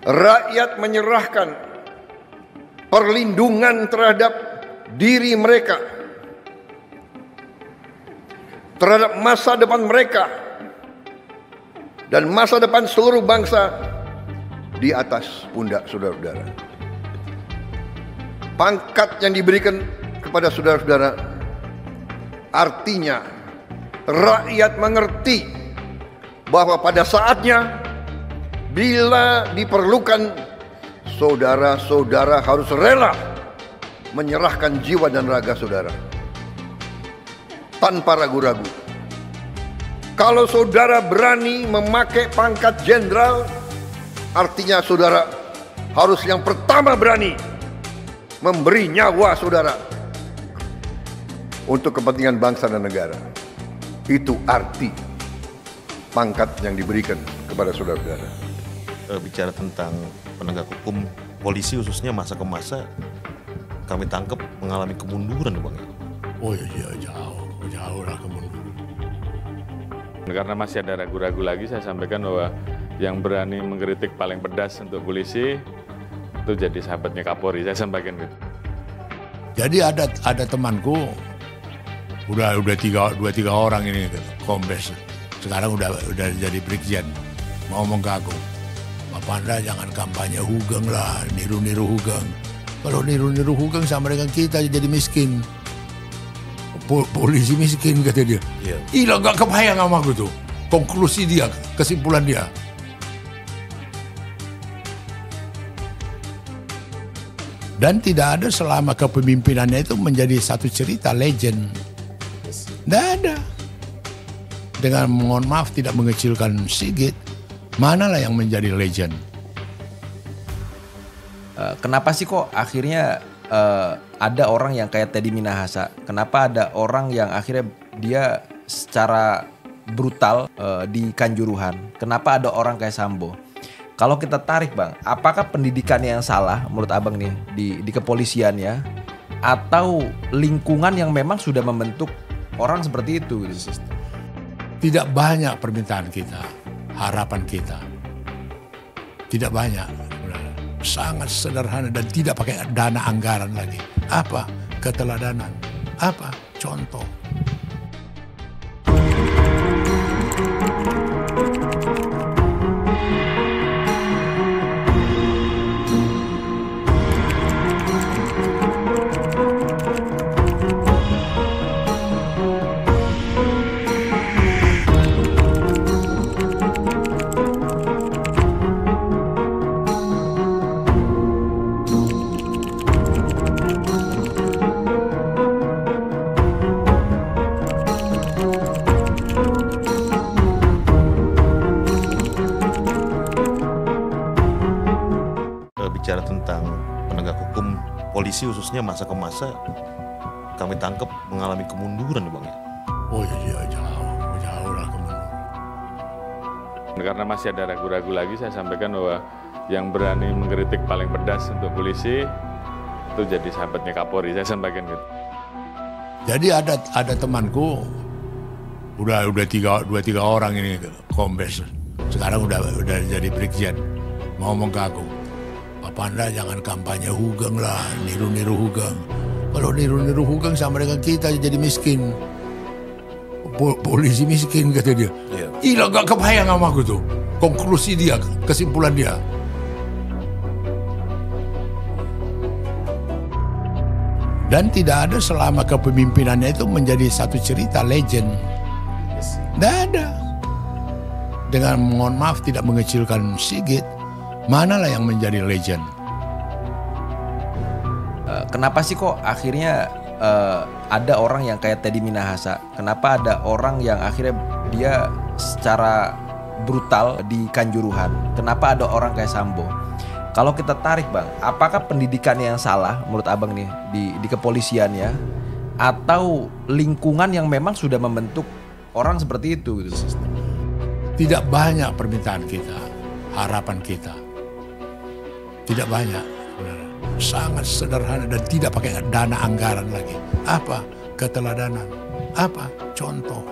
rakyat menyerahkan perlindungan terhadap diri mereka, terhadap masa depan mereka dan masa depan seluruh bangsa di atas pundak saudara-saudara. Pangkat yang diberikan kepada saudara-saudara artinya rakyat mengerti bahwa pada saatnya bila diperlukan, saudara-saudara harus rela menyerahkan jiwa dan raga saudara tanpa ragu-ragu. Kalau saudara berani memakai pangkat jenderal, artinya saudara harus yang pertama berani memberi nyawa saudara untuk kepentingan bangsa dan negara. Itu arti pangkat yang diberikan kepada saudara-saudara. Bicara tentang penegak hukum, polisi khususnya masa ke masa kami tangkap mengalami kemunduran, Bang. Oh iya, jauh lah kemunduran. Karena masih ada ragu-ragu lagi, saya sampaikan bahwa yang berani mengkritik paling pedas untuk polisi itu jadi sahabatnya Kapolri, saya sampaikan gitu. Jadi ada temanku udah tiga orang ini kombes, sekarang udah jadi brigjen, mau ngomong ke aku, Bapak Anda jangan kampanye Hugeng lah, niru-niru Hugeng. Kalau niru-niru Hugeng sama dengan kita jadi miskin. Polisi miskin, kata dia. Iya, gak kebayang sama aku tuh. Konklusi dia, kesimpulan dia. Dan tidak ada selama kepemimpinannya itu menjadi satu cerita legend. Tidak ada. Dengan mohon maaf tidak mengecilkan Sigit, manalah yang menjadi legend. Kenapa sih kok akhirnya ada orang yang kayak Teddy Minahasa? Kenapa ada orang yang akhirnya dia secara brutal di Kanjuruhan? Kenapa ada orang kayak Sambo? Kalau kita tarik, Bang, apakah pendidikannya yang salah menurut Abang nih di kepolisian ya? Atau lingkungan yang memang sudah membentuk orang seperti itu di sistem? Tidak banyak permintaan kita, harapan kita. Tidak banyak. Sangat sederhana dan tidak pakai dana anggaran lagi. Apa? Keteladanan. Apa? Contoh. Bicara tentang penegak hukum, polisi khususnya masa ke masa kami tangkap mengalami kemunduran, Bang. Oh iya, jauh lah kemunduran. Karena masih ada ragu-ragu lagi, saya sampaikan bahwa yang berani mengkritik paling pedas untuk polisi itu jadi sahabatnya Kapolri, saya sampaikan gitu. Jadi ada temanku udah tiga orang ini kombes, sekarang udah jadi brigjen, mau ngomong ke aku, Bapak Anda jangan kampanye Hugeng lah, niru-niru Hugeng. Kalau niru-niru Hugeng sama dengan kita jadi miskin. Polisi miskin, kata dia. Iya, gak kebayang sama aku tuh. Konklusi dia, kesimpulan dia. Dan tidak ada selama kepemimpinannya itu menjadi satu cerita legend. Tidak ada. Dengan mohon maaf tidak mengecilkan Sigit, manalah yang menjadi legend. Kenapa sih kok akhirnya ada orang yang kayak Teddy Minahasa? Kenapa ada orang yang akhirnya dia secara brutal di Kanjuruhan? Kenapa ada orang kayak Sambo? Kalau kita tarik, Bang, apakah pendidikannya yang salah menurut Abang nih di kepolisian ya? Atau lingkungan yang memang sudah membentuk orang seperti itu gitu? Tidak banyak permintaan kita, harapan kita. Tidak banyak. Sangat sederhana dan tidak pakai dana anggaran lagi. Apa? Keteladanan. Apa? Contoh.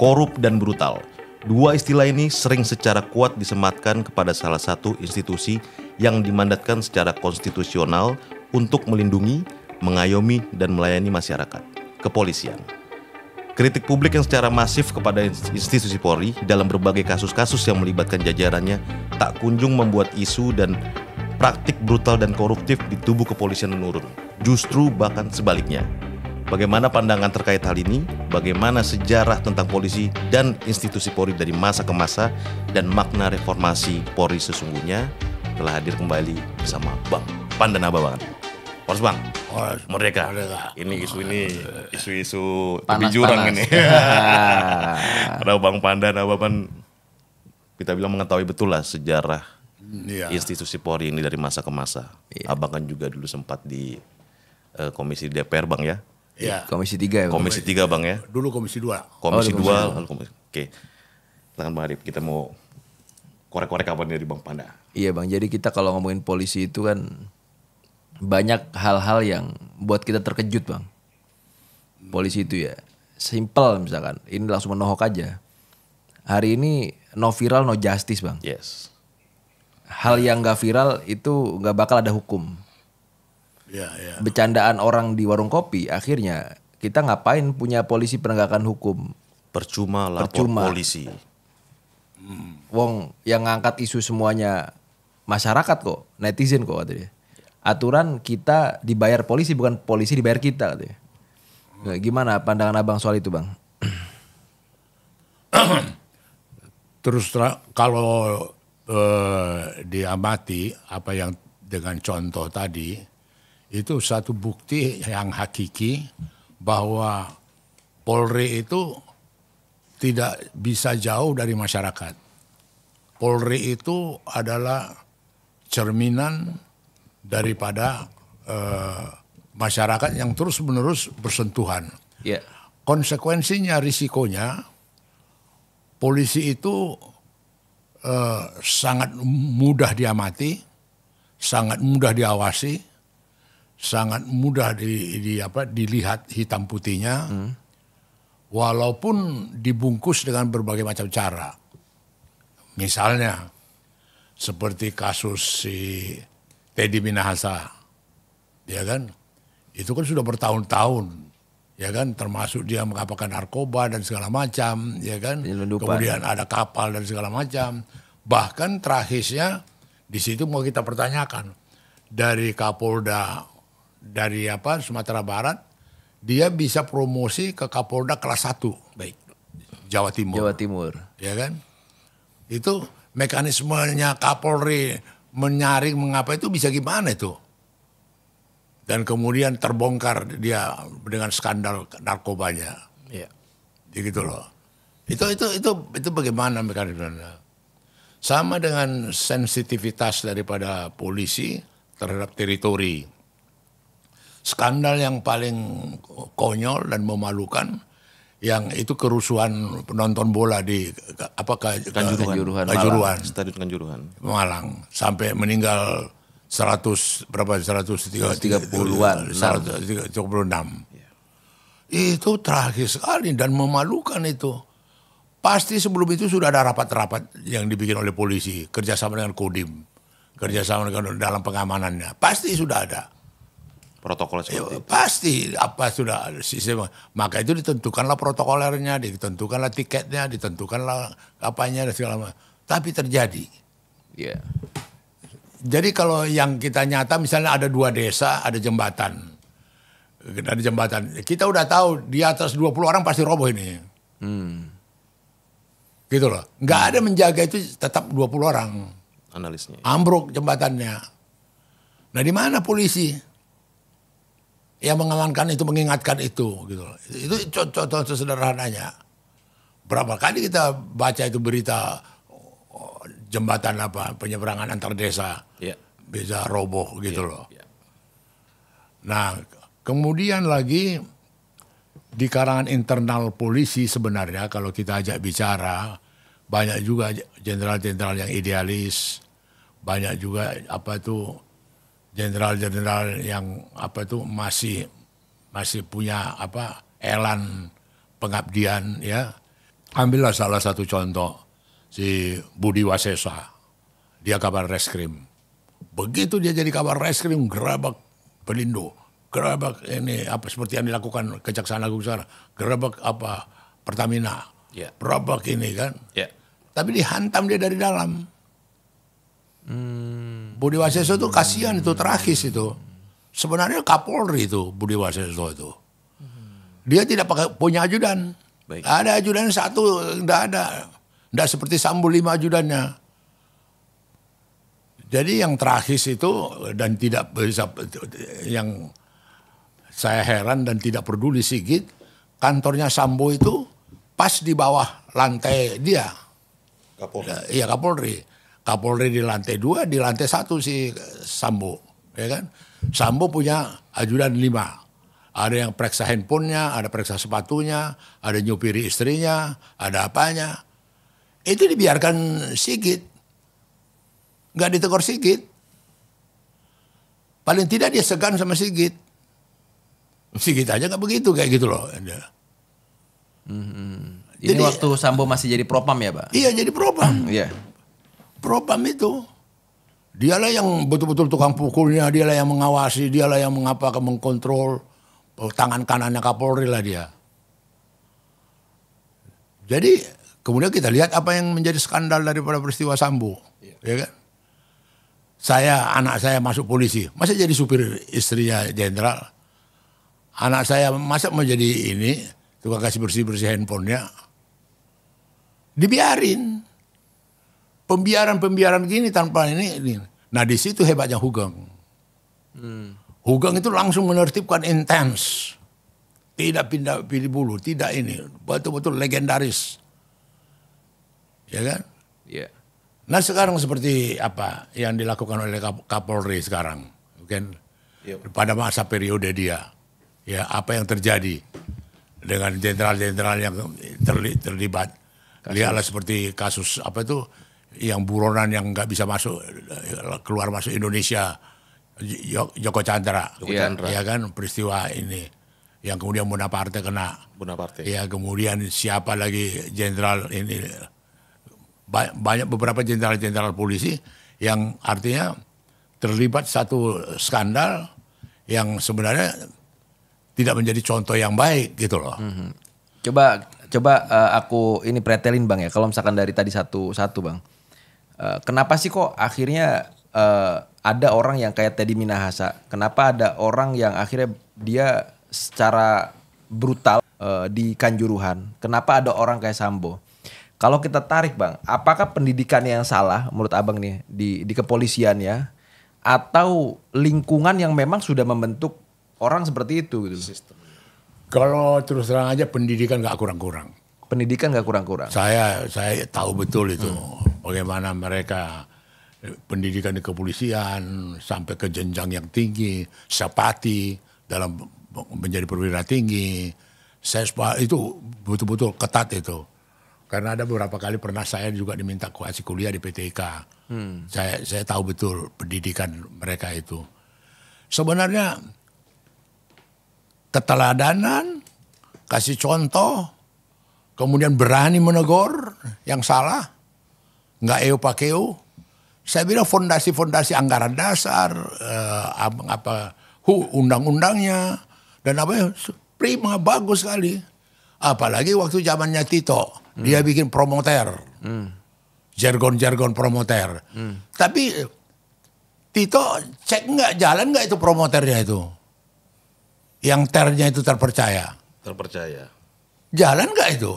korup dan brutal. Dua istilah ini sering secara kuat disematkan kepada salah satu institusi yang dimandatkan secara konstitusional untuk melindungi, mengayomi, dan melayani masyarakat, kepolisian. Kritik publik yang secara masif kepada institusi Polri dalam berbagai kasus-kasus yang melibatkan jajarannya tak kunjung membuat isu dan praktik brutal dan koruptif di tubuh kepolisian menurun. Justru bahkan sebaliknya. Bagaimana pandangan terkait hal ini, bagaimana sejarah tentang polisi dan institusi Polri dari masa ke masa, dan makna reformasi Polri sesungguhnya, telah hadir kembali bersama Bang Pandan Ababan. Polres Bang, Merdeka. Ini isu-isu tepi jurang ini. Karena Bang Pandan Ababan, kita bilang mengetahui betul lah sejarah institusi Polri ini dari masa ke masa. Abang kan juga dulu sempat di Komisi DPR Bang ya. Ya. Komisi 3 ya Bang? Komisi 3 Bang ya. Dulu Komisi 2. Komisi 2 lalu Komisi. Oke. Silakan Bang Arif, kita mau korek-korek apa dari Bang Panda. Iya Bang, jadi kita kalau ngomongin polisi itu kan banyak hal-hal yang buat kita terkejut Bang. Polisi itu ya simple misalkan, ini langsung menohok aja. Hari ini no viral no justice Bang. Yes. Hal yang gak viral itu gak bakal ada hukum. Ya. Bercandaan orang di warung kopi, akhirnya kita ngapain punya polisi penegakan hukum? Percuma lapor polisi. Wong yang ngangkat isu semuanya masyarakat kok, netizen kok katanya. Aturan kita dibayar polisi, bukan polisi dibayar kita katanya. Nah, gimana pandangan Abang soal itu Bang? Terus kalau diamati apa yang dengan contoh tadi, itu satu bukti yang hakiki bahwa Polri itu tidak bisa jauh dari masyarakat. Polri itu adalah cerminan daripada masyarakat yang terus-menerus bersentuhan. Ya. Konsekuensinya, risikonya, polisi itu sangat mudah diamati, sangat mudah diawasi, sangat mudah dilihat hitam putihnya, walaupun dibungkus dengan berbagai macam cara. Misalnya seperti kasus si Teddy Minahasa, ya kan? Itu kan sudah bertahun-tahun, ya kan? Termasuk dia mengapakan narkoba dan segala macam, ya kan? Kemudian ada kapal dan segala macam. Bahkan terakhirnya di situ mau kita pertanyakan dari Kapolda dari Sumatera Barat, dia bisa promosi ke Kapolda kelas 1, baik Jawa Timur, ya kan? Itu mekanismenya Kapolri menyaring mengapa itu bisa gimana itu? Dan kemudian terbongkar dia dengan skandal narkobanya, ya, gitu loh. Itu bagaimana mekanismenya? Sama dengan sensitivitas daripada polisi terhadap teritori. Skandal yang paling konyol dan memalukan yang itu kerusuhan penonton bola di Kanjuruhan, Stadion Kanjuruhan, Malang, sampai meninggal 136. Itu tragis sekali dan memalukan itu. Pasti sebelum itu sudah ada rapat-rapat yang dibikin oleh polisi, kerjasama dengan Kodim, kerjasama dengan dalam pengamanannya, pasti sudah ada. Protokol seperti itu. Pasti sudah sistem. Maka itu ditentukanlah protokolernya, ditentukanlah tiketnya, ditentukanlah apanya dan segala macam. Tapi terjadi. Yeah. Jadi kalau yang kita nyata misalnya ada 2 desa, ada jembatan. Kita udah tahu di atas 20 orang pasti roboh ini. Gitu loh. Nggak ada menjaga itu tetap 20 orang. Analisnya. Ambruk jembatannya. Nah di mana polisi? Yang mengamankan itu, mengingatkan itu, gitu. Itu contoh sederhananya. Berapa kali kita baca itu berita jembatan penyeberangan antar desa bisa roboh gitu loh. Nah, kemudian lagi di kalangan internal polisi sebenarnya kalau kita ajak bicara banyak juga jenderal-jenderal yang idealis, banyak juga jenderal-jenderal yang masih punya elan pengabdian ya. Ambillah salah satu contoh, si Budi Wasesa, dia kabar reskrim. Begitu dia jadi kabar reskrim, gerabak Pelindo, gerabak ini apa seperti yang dilakukan Kejaksaan Agung sekarang, gerabak apa Pertamina, gerabak ini kan. Tapi dihantam dia dari dalam. Budi Waseso itu kasihan itu, tragis itu. Sebenarnya Kapolri itu Budi Waseso itu. Dia tidak punya ajudan. Ada ajudan satu, enggak ada. Enggak seperti Sambo 5 ajudannya. Jadi yang tragis itu dan tidak bisa, yang saya heran dan tidak peduli Sigit, kantornya Sambo itu pas di bawah lantai dia. Iya Kapolri. Kapolri di lantai 2, di lantai 1 si Sambo, ya kan? Sambo punya ajudan 5. Ada yang periksa handphonenya, ada periksa sepatunya, ada nyupiri istrinya, ada apanya. Itu dibiarkan Sigit. Nggak ditegur Sigit. Paling tidak dia segan sama Sigit. Sigit aja nggak begitu, kayak gitu loh. Ini waktu Sambo masih jadi propam ya Pak? Iya jadi propam. Iya. Propam itu. Dialah yang betul-betul tukang pukulnya, dialah yang mengawasi, dialah yang mengkontrol tangan kanannya Kapolri lah dia. Jadi kemudian kita lihat apa yang menjadi skandal daripada peristiwa Sambo. Ya kan? Anak saya masuk polisi, masa jadi supir istrinya jenderal? Anak saya masa mau jadi ini, tukang kasih bersih-bersih handphonenya? Dibiarin. Pembiaran gini tanpa ini. Nah di situ hebatnya Hugeng. Hugeng itu langsung menertibkan intens. Tidak pindah pilih bulu, tidak ini. Betul-betul legendaris. Ya kan? Iya. Nah sekarang seperti apa yang dilakukan oleh Kapolri sekarang. Kan? Pada masa periode dia. Ya apa yang terjadi dengan jenderal-jenderal yang terlibat. Lihatlah seperti kasus apa itu, yang buronan yang nggak bisa keluar masuk Indonesia, Joko Chandra, ya kan, peristiwa ini, yang kemudian Bonaparte kena, ya kemudian siapa lagi jenderal ini, banyak beberapa jenderal polisi yang artinya terlibat satu skandal yang sebenarnya tidak menjadi contoh yang baik gitu loh. Coba aku ini pretelin Bang ya, kalau misalkan dari tadi satu Bang. Kenapa sih kok akhirnya ada orang yang kayak Teddy Minahasa? Kenapa ada orang yang akhirnya dia secara brutal di Kanjuruhan? Kenapa ada orang kayak Sambo? Kalau kita tarik Bang, apakah pendidikan yang salah menurut Abang nih di kepolisian ya? Atau lingkungan yang memang sudah membentuk orang seperti itu gitu? Kalau terus terang aja pendidikan nggak kurang-kurang. Pendidikan nggak kurang-kurang. Saya tahu betul itu bagaimana mereka pendidikan di kepolisian sampai ke jenjang yang tinggi, Sepati dalam menjadi perwira tinggi, Sespa itu betul-betul ketat itu. Karena ada beberapa kali pernah saya juga diminta kuasi kuliah di PTIK. Saya tahu betul pendidikan mereka itu. Sebenarnya keteladanan, kasih contoh, kemudian berani menegur yang salah, nggak pakeu. Saya bilang fondasi anggaran dasar, undang-undangnya, dan prima, bagus sekali. Apalagi waktu zamannya Tito, dia bikin promoter, jargon promoter. Tapi Tito cek nggak jalan nggak itu promoternya itu. Yang ternya itu terpercaya. Jalan nggak itu?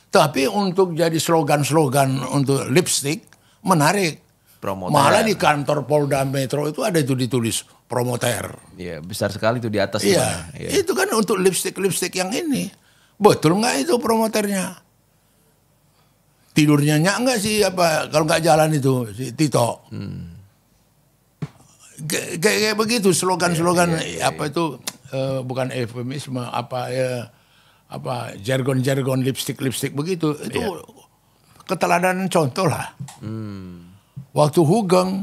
Tapi untuk jadi slogan-slogan untuk lipstick menarik. Promoter. Malah di kantor Polda Metro itu ada itu ditulis promoter. Iya besar sekali itu di atas. Iya, itu kan untuk lipstick yang ini. Betul nggak itu promoternya? Tidurnya nyak nggak sih kalau nggak jalan itu si Tito? Kayak begitu slogan-slogan itu. Bukan eufemisme jargon lipstick begitu itu keteladanan contoh lah. Waktu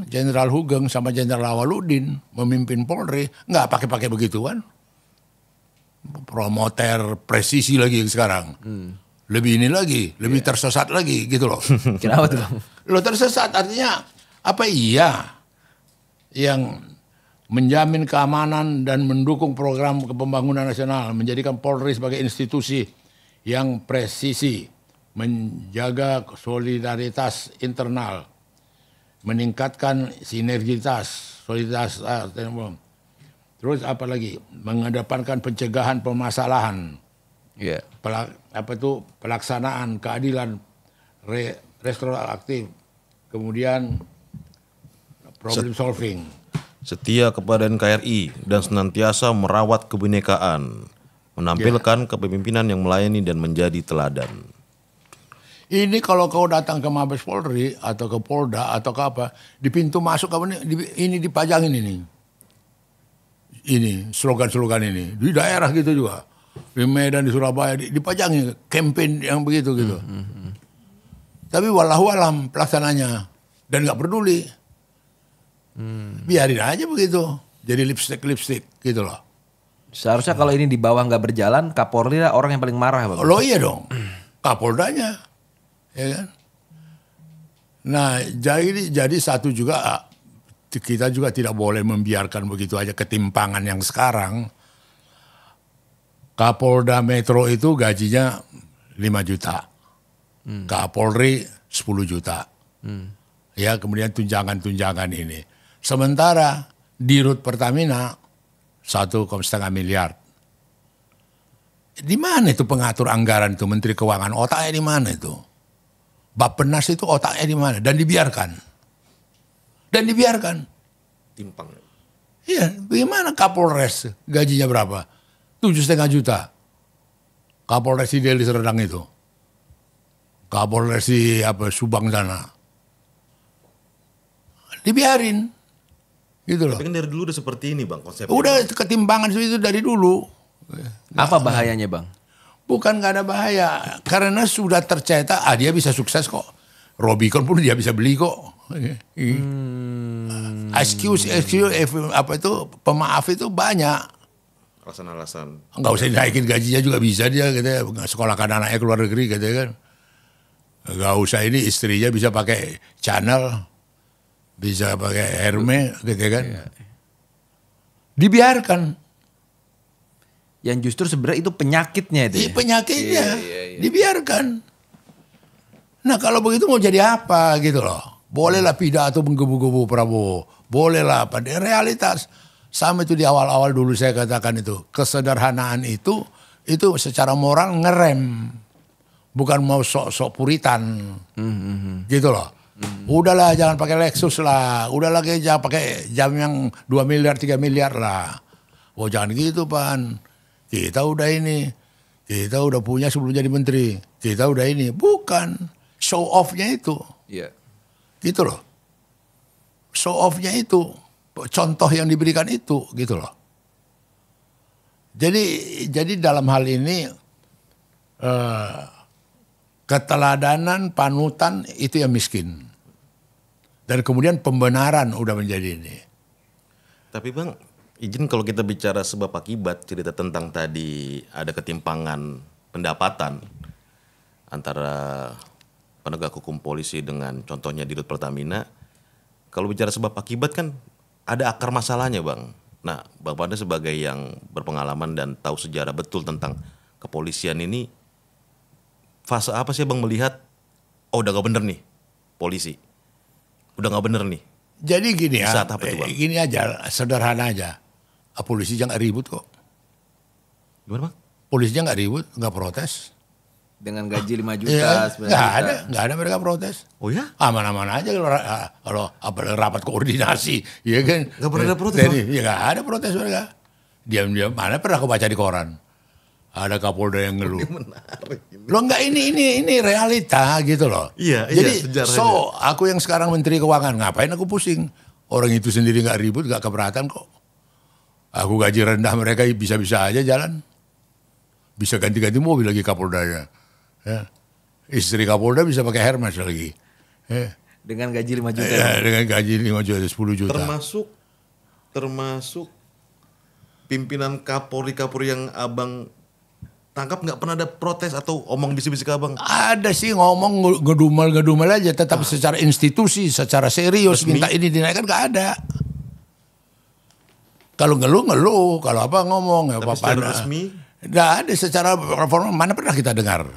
Jenderal Hugeng sama Jenderal Awaludin memimpin Polri nggak pakai begituan, promoter presisi lagi sekarang, lebih ini lagi, lebih tersesat lagi gitu loh. Kenapa tuh Bang? Lo tersesat artinya apa iya yang menjamin keamanan dan mendukung program pembangunan nasional, menjadikan Polri sebagai institusi yang presisi, menjaga solidaritas internal, meningkatkan sinergitas, soliditas, terus apa lagi? Mengedepankan pencegahan permasalahan, Iya. pelaksanaan keadilan restoratif, kemudian problem solving. Setia kepada NKRI dan senantiasa merawat kebinekaan, menampilkan kepemimpinan yang melayani dan menjadi teladan. Ini kalau kau datang ke Mabes Polri atau ke Polda atau ke apa, di pintu masuk ini dipajangin ini. Ini slogan-slogan ini di daerah gitu juga. Di Medan, di Surabaya dipajangin campaign yang begitu gitu. Tapi wallahu alam pelaksananya dan nggak peduli. Biarin aja begitu. Jadi lipstick gitu loh. Seharusnya kalau ini di bawah nggak berjalan, Kapolri lah orang yang paling marah Bang. Lo iya dong. Kapoldanya. Ya kan? Nah, jadi satu juga kita juga tidak boleh membiarkan begitu aja ketimpangan yang sekarang. Kapolda Metro itu gajinya 5 juta. Kapolri 10 juta. Ya, kemudian tunjangan-tunjangan ini. Sementara di Rut Pertamina 1,5 miliar. Di mana itu pengatur anggaran itu Menteri Keuangan? Otaknya di mana itu? Bappenas itu otaknya di mana? Dan dibiarkan. Timpang. Iya, bagaimana Kapolres gajinya berapa? 7,5 juta. Kapolres di Deli Serdang itu. Kapolres di Subang sana. Dibiarin. Gitu loh. Tapi kan dari dulu udah seperti ini Bang konsepnya. Udah ketimbangan itu dari dulu. Apa bahayanya Bang? Bukan nggak ada bahaya. Karena sudah tercetak, dia bisa sukses kok. Robicon pun dia bisa beli kok. Excuse, pemaaf itu banyak. Alasan-alasan. Nggak usah dinaikin gajinya juga bisa dia gitu ya. Sekolahkan anaknya ke luar negeri gitu kan. Nggak usah ini istrinya bisa pakai Chanel. Bisa pakai Hermes gitu kan. Dibiarkan. Yang justru sebenarnya itu penyakitnya itu. Penyakitnya. Dibiarkan. Nah kalau begitu mau jadi apa gitu loh. Bolehlah pidato menggebu-gebu Prabowo. Bolehlah apa. Realitas. Sama itu di awal-awal dulu saya katakan itu. Kesederhanaan itu secara moral ngerem. Bukan mau sok-sok puritan. Gitu loh. Udahlah jangan pakai Lexus lah. Udahlah jangan pakai jam yang 2 miliar 3 miliar lah. Oh jangan gitu Pan. Kita udah ini. Kita udah punya sebelum jadi menteri. Kita udah ini. Bukan. Show off-nya itu. Iya. Gitu loh. Show off-nya itu. Contoh yang diberikan itu. Gitu loh. Jadi dalam hal ini keteladanan, panutan itu yang miskin. Dan kemudian pembenaran udah menjadi ini. Tapi Bang, izin kalau kita bicara sebab akibat cerita tentang tadi ada ketimpangan pendapatan antara penegak hukum polisi dengan contohnya di Rut Pertamina. Kalau bicara sebab akibat kan ada akar masalahnya Bang. Nah, Bang Panda sebagai yang berpengalaman dan tahu sejarah betul tentang kepolisian ini, fase apa sih Bang melihat, oh udah gak bener nih polisi? Udah gak bener nih. Jadi gini ya, Saat apa tuh, Bang? gini aja, sederhana aja. Polisi jangan ribut kok. Gimana Bang? Polisinya nggak ribut, nggak protes. Dengan gaji 5 juta, Iya, 9 nggak juta. ada mereka protes. Oh ya? Aman-aman aja kalau rapat koordinasi, ya kan? Nggak pernah ada protes, Jadi, ya nggak ada protes mereka. Diam-diam, mana pernah aku baca di koran? Ada Kapolda yang ngeluh. Lo enggak ini realita gitu loh. Iya, Jadi sejarahnya. aku yang sekarang Menteri Keuangan, ngapain aku pusing? Orang itu sendiri nggak ribut, nggak keberatan kok. Aku gaji rendah mereka bisa-bisa aja jalan. Bisa ganti-ganti mobil lagi Kapoldanya. Ya. Istri Kapolda bisa pakai Hermes lagi. Ya. Dengan gaji 5 juta. Ya, dengan gaji 5 juta, 10 juta. Termasuk pimpinan Kapolri yang Abang tangkap nggak pernah ada protes atau omong bisik-bisik abang? Ada sih ngomong ngedumel aja, tetapi secara institusi, secara serius Resmi? minta ini dinaikkan nggak ada. Kalau ngeluh, kalau apa ngomong ya Tapi apa secara resmi? nggak ada secara formal. Mana pernah kita dengar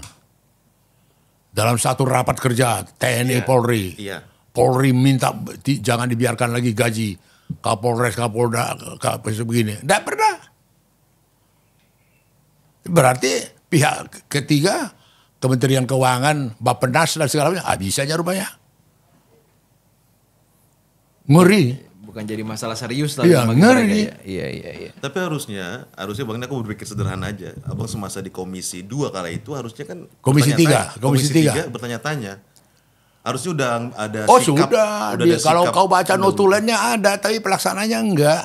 dalam satu rapat kerja TNI Polri, Iya. Polri minta jangan dibiarkan lagi gaji Kapolres, Kapolda, begini. Nggak pernah. Berarti pihak ketiga, Kementerian Keuangan, Bappenas dan segala macam, bisa aja rupanya. Ngeri. Bukan jadi masalah serius lah Iya, bagi ngeri. mereka ya. Iya. Tapi harusnya Bang, ini aku berpikir sederhana aja. Abang semasa di Komisi 2 kala itu harusnya kan Komisi bertanya-tanya. 3, Komisi 3. Bertanya-tanya. Harusnya udah ada Oh sikap. sudah, ada kalau sikap kau baca pendahulu. notulennya ada, tapi pelaksananya enggak.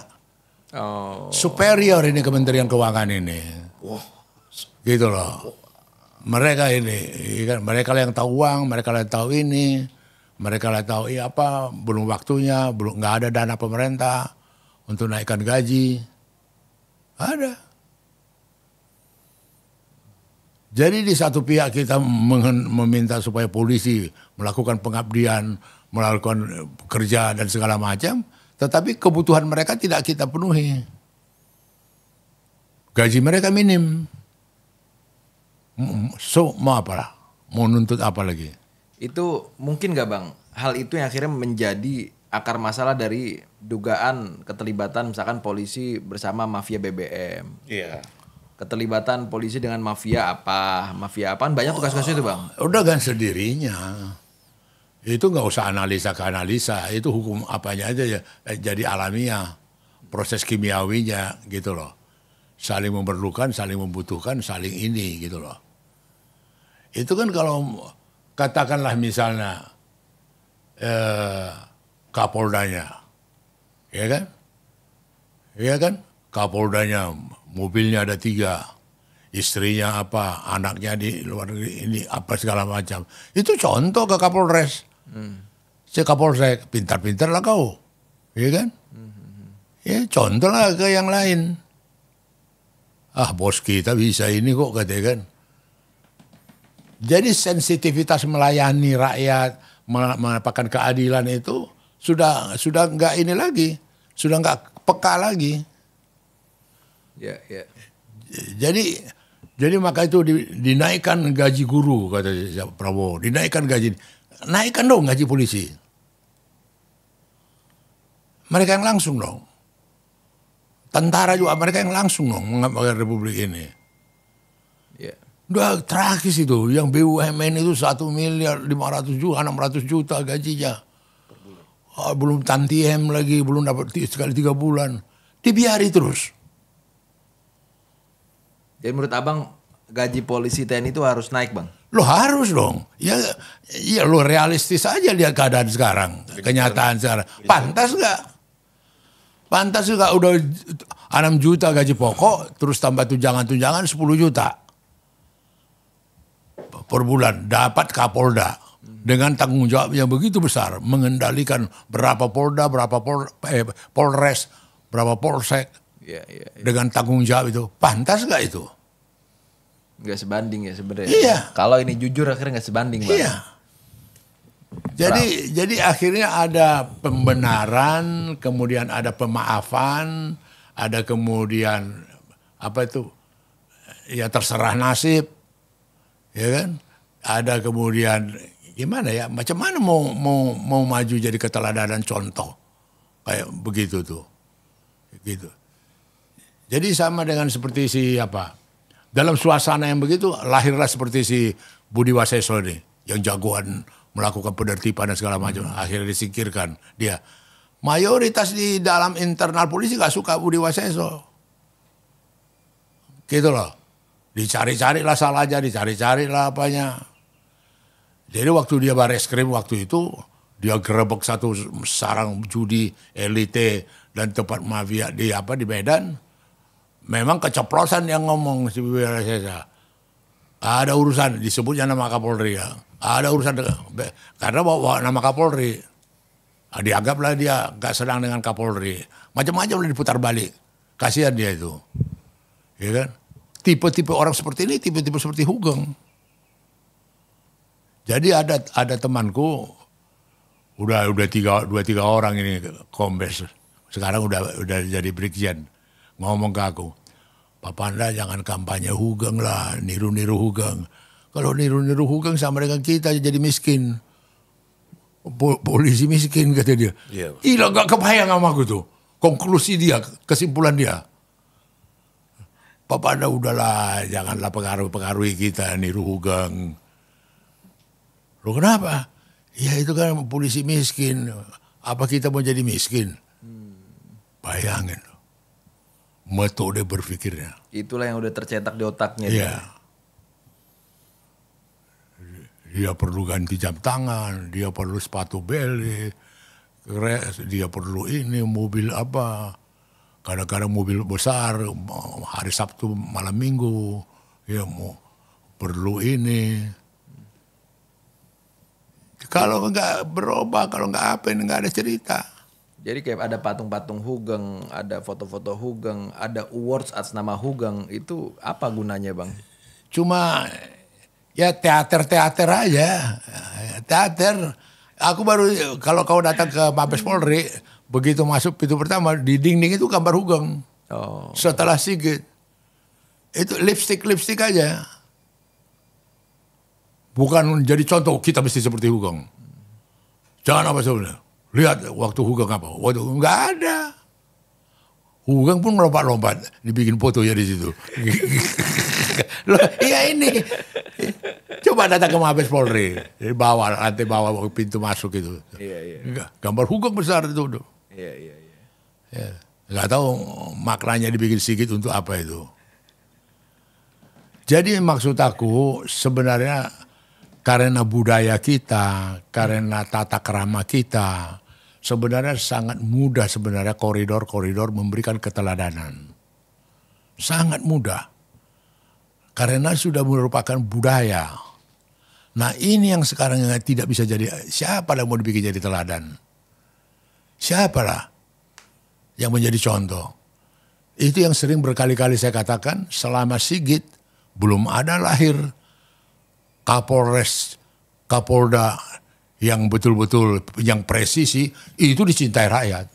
Oh. Superior ini Kementerian Keuangan ini. Wah, Gitu loh. Mereka ini, kan, mereka yang tahu uang, mereka yang tahu ini, mereka yang tahu apa, belum waktunya, belum nggak ada dana pemerintah untuk naikkan gaji. Ada. Jadi di satu pihak kita meminta supaya polisi melakukan pengabdian, melakukan kerja dan segala macam, tetapi kebutuhan mereka tidak kita penuhi. Gaji mereka minim. So, mau apa? Mau nuntut apa lagi? Itu mungkin gak bang? Hal itu yang akhirnya menjadi akar masalah dari dugaan keterlibatan misalkan polisi bersama mafia BBM. iya. Keterlibatan polisi dengan mafia apa kan banyak tuh kasus-kasus itu bang. Udah kan sendirinya. Itu nggak usah analisa ke analisa. Itu hukum apanya aja ya. Jadi alamiah. Proses kimiawinya gitu loh. Saling memerlukan, saling membutuhkan, saling ini gitu loh. Itu kan kalau katakanlah misalnya Kapoldanya, ya kan? Ya kan? Kapoldanya, mobilnya ada 3, istrinya apa, anaknya di luar negeri ini apa segala macam. Itu contoh ke Kapolres. Si Kapolsek, pintar-pintar lah kau, ya kan? Ya contoh lah ke yang lain. Ah bos kita bisa ini kok katanya kan. Jadi sensitivitas melayani rakyat, mendapatkan keadilan itu sudah nggak ini lagi, sudah nggak peka lagi. Ya. Jadi maka itu dinaikkan gaji guru kata Prabowo, dinaikkan gaji, naikkan dong gaji polisi. Mereka yang langsung dong. Tentara juga mereka yang langsung dong mengamankan republik ini. Ya. Udah tragis itu, yang BUMN itu 1.500.000.000, 600 juta gajinya. Belum tantiem lagi, belum dapat sekali 3 bulan. Dibiari terus. Jadi menurut abang gaji polisi TNI itu harus naik bang? Lo harus dong. Ya lo realistis aja lihat keadaan sekarang. Kenyataan sekarang. Pantas gak? Pantas juga udah 6 juta gaji pokok, terus tambah tunjangan-tunjangan 10 juta. Per bulan dapat Kapolda dengan tanggung jawab yang begitu besar mengendalikan berapa Polda, berapa Polres, berapa Polsek Iya. dengan tanggung jawab itu pantas gak itu? Nggak sebanding ya sebenarnya. Iya. Kalau ini jujur akhirnya nggak sebanding bang. Iya. Jadi akhirnya ada pembenaran, kemudian ada pemaafan, ada kemudian apa itu ya terserah nasib. Ya kan? Ada kemudian gimana ya? Macam mana mau maju jadi keteladanan contoh kayak begitu tuh, gitu. Jadi sama dengan seperti si apa? Dalam suasana yang begitu lahirlah seperti si Budi Waseso nih, yang jagoan melakukan penertiban dan segala macam. Akhirnya disingkirkan dia. Mayoritas di dalam internal polisi gak suka Budi Waseso, gitu loh. Dicari-cari lah salahnya, dicari-cari lah apanya. Jadi waktu dia bareskrim waktu itu, dia gerebek satu sarang judi elite dan tempat mafia di Medan. Memang keceplosan yang ngomong si Waseso. Ada urusan, disebutnya nama Kapolri ya. Ada urusan karena bawa nama Kapolri. Dianggaplah dia gak senang dengan Kapolri. Macam-macam diputar balik. Kasihan dia itu. Ya kan? tipe-tipe orang seperti ini, tipe-tipe seperti Hugeng. Jadi ada temanku udah tiga orang ini kombes. Sekarang udah jadi brigjen. Ngomong ke aku, Pak Panda jangan kampanye Hugeng lah, niru-niru Hugeng. Kalau niru-niru Hugeng sama dengan kita jadi miskin. Polisi miskin kata dia. Iya. Gila gak kebayang sama aku tuh. Konklusi dia, kesimpulan dia. Pak Panda udahlah, janganlah pengaruhi kita niru Hugeng. Loh kenapa? Ya itu kan polisi miskin. Apa kita mau jadi miskin? Bayangin. Metode berpikirnya. Itulah yang udah tercetak di otaknya. Iya. Dia perlu ganti jam tangan, dia perlu sepatu beli, dia perlu ini, mobil apa. Kadang-kadang mobil besar, hari Sabtu malam Minggu, ya mau perlu ini. Kalau nggak berubah, kalau nggak apa, nggak ada cerita. Jadi kayak ada patung-patung Hugeng, ada foto-foto Hugeng, ada awards atas nama Hugeng. Itu apa gunanya Bang? Cuma ya teater aja. Teater. Aku baru, kalau kau datang ke Mabes Polri, begitu masuk pintu pertama, di dinding itu gambar Hugeng. Oh. Setelah Sigit. Itu lipstick aja. Bukan jadi contoh, kita mesti seperti Hugeng. Jangan apa sebenarnya. Lihat waktu Hugeng apa. Waktu nggak ada. Hugeng pun melompat-lompat. Dibikin foto ya di situ. Loh, iya ini. Coba datang ke Mabes Polri. Di bawah, lantai bawah pintu masuk itu. Iya. Gambar Hugeng besar itu. Iya. Ya. Nggak tahu maknanya dibikin Sigit untuk apa itu. Jadi maksud aku sebenarnya karena budaya kita, karena tata krama kita, sebenarnya sangat mudah sebenarnya koridor-koridor memberikan keteladanan. Sangat mudah. Karena sudah merupakan budaya. Nah ini yang sekarang yang tidak bisa jadi, siapa yang mau dibikin jadi teladan? Siapalah yang menjadi contoh? Itu yang sering berkali-kali saya katakan, selama Sigit belum ada lahir Kapolres, Kapolda yang betul-betul yang presisi, itu dicintai rakyat.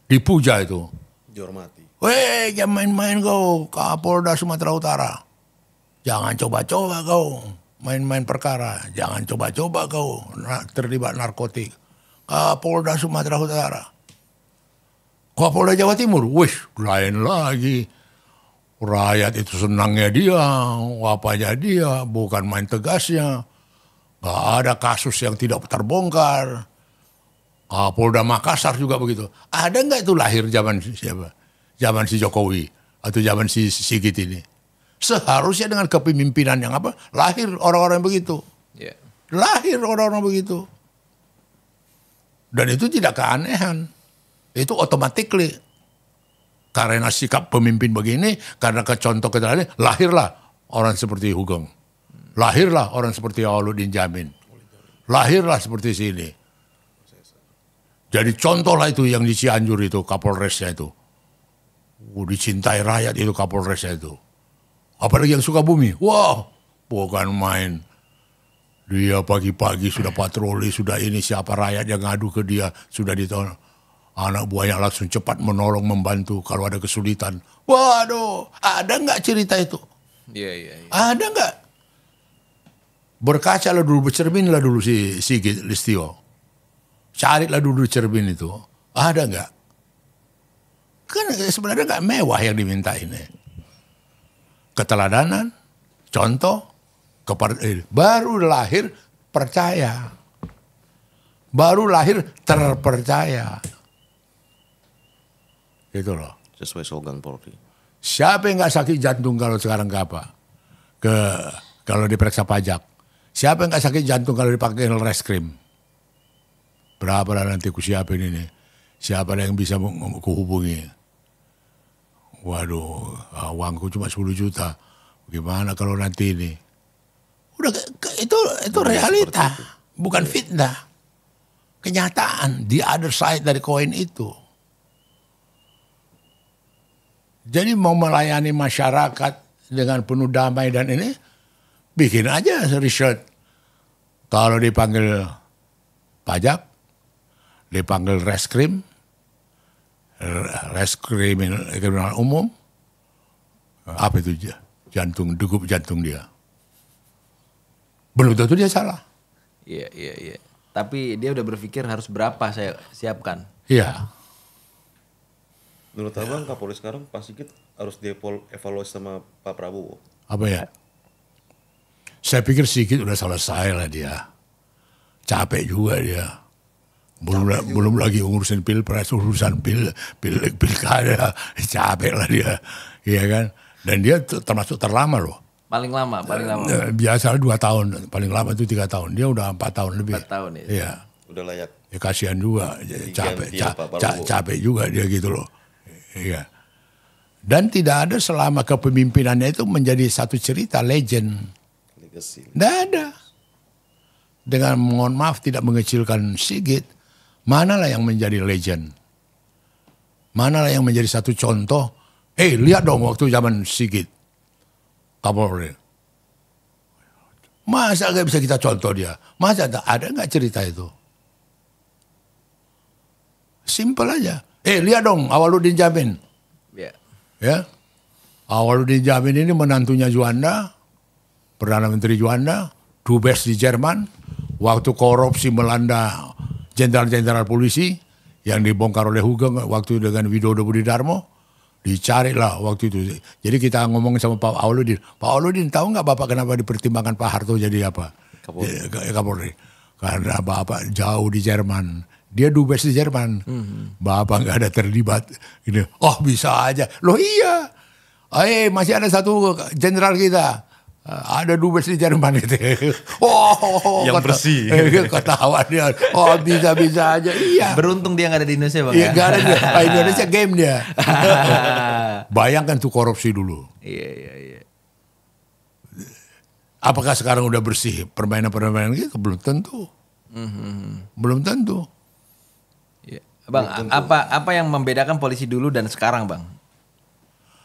Dipuja itu. Dihormati. Weh, jangan main-main kau, Kapolda Sumatera Utara. Jangan coba-coba kau main-main perkara. Jangan coba-coba kau terlibat narkotik. Kapolda Sumatera Utara. Kapolda Jawa Timur, wih, lain lagi. Rakyat itu senangnya dia, apanya dia, bukan main tegasnya. Gak ada kasus yang tidak terbongkar. Kapolda Makassar juga begitu. Ada nggak itu lahir zaman siapa? Zaman si Jokowi atau zaman si Sigit ini? Seharusnya dengan kepemimpinan yang apa? Lahir orang-orang begitu. Yeah. Lahir orang-orang begitu. Dan itu tidak keanehan. Itu automatically. Karena sikap pemimpin begini, karena kecontoh keteladan, lahirlah orang seperti Hugeng. Lahirlah orang seperti Awaluddin Jamin. Lahirlah seperti sini. Jadi contohlah itu yang di Cianjur itu, Kapolresnya itu. Dicintai rakyat itu Kapolresnya itu. Apalagi yang Sukabumi. Wah, bukan main. Dia pagi-pagi sudah patroli, sudah ini siapa rakyat yang ngadu ke dia, sudah ditolong. Anak buahnya langsung cepat menolong, membantu kalau ada kesulitan. Waduh, ada nggak cerita itu? Iya. Ada nggak? Berkacalah dulu, bercerminlah dulu si Sigit Listio. Carilah dulu cermin itu. Ada nggak? Kan sebenarnya nggak mewah yang diminta ini. Keteladanan, contoh, baru lahir percaya. Baru lahir terpercaya. Gitu loh. Sesuai slogan Polri. Siapa yang nggak sakit jantung kalau sekarang ke apa? Kalau diperiksa pajak. Siapa yang nggak sakit jantung kalau dipakai reskrim? Berapa lah nanti ku siapin ini? Siapa yang bisa kuhubungi? Waduh, uangku cuma 10 juta. Gimana kalau nanti ini? Udah itu realita, bukan fitnah. Kenyataan, the other side dari koin itu. Jadi mau melayani masyarakat dengan penuh damai dan ini, bikin aja research. Kalau dipanggil pajak, dipanggil reskrim kriminal umum, apa itu jantung, degup jantung dia. Belum tentu dia salah. Iya. Tapi dia udah berpikir harus berapa saya siapkan. Iya. Menurut abang Kapolri sekarang Pak Sigit harus dievaluasi sama Pak Prabowo. Apa ya? Saya pikir Sigit udah selesai lah dia. Capek juga dia. Belum lagi ngurusin pilpres, urusan pilkada. Capek lah dia. Iya kan? Dan dia termasuk terlama loh. Paling lama. Biasa 2 tahun, paling lama itu 3 tahun. Dia udah 4 tahun lebih. 4 tahun ya. Iya. Udah layak. Ya kasihan juga, capek juga dia gitu loh. Iya. Dan tidak ada selama kepemimpinannya itu menjadi satu cerita legend. Legacy. Tidak ada. Dengan mohon maaf tidak mengecilkan Sigit, manalah yang menjadi legend? Manalah yang menjadi satu contoh? Lihat dong waktu zaman Sigit. Kapolri. Masa gak bisa kita contoh dia? Masa ada nggak cerita itu? Simpel aja. Lihat dong Awaludin Jamin. Ya. Awaludin Jamin ini menantunya Juanda, Perdana Menteri Juanda, dubes di Jerman, waktu korupsi melanda jenderal-jenderal polisi yang dibongkar oleh Hugeng waktu dengan Widodo Budi Darmo. Dicarilah waktu itu. Jadi kita ngomong sama Pak Awaludin. Pak Awaludin tahu nggak Bapak kenapa dipertimbangkan Pak Harto jadi apa? Kapolri. Karena Bapak jauh di Jerman. Dia dubes di Jerman. Bapak nggak ada terlibat. Gitu. Oh bisa aja. Loh iya. Masih ada satu jenderal kita. Ada dubes di Jerman itu. Yang bersih. Ketawa dia. Oh bisa aja. Iya. Beruntung dia nggak ada di Indonesia Bang. Iya nggak ada dia. Indonesia game dia. Bayangkan tuh korupsi dulu. Iya. Apakah sekarang udah bersih permainan-permainan gitu? Belum tentu. Belum tentu. Iya. Bang, apa yang membedakan polisi dulu dan sekarang Bang?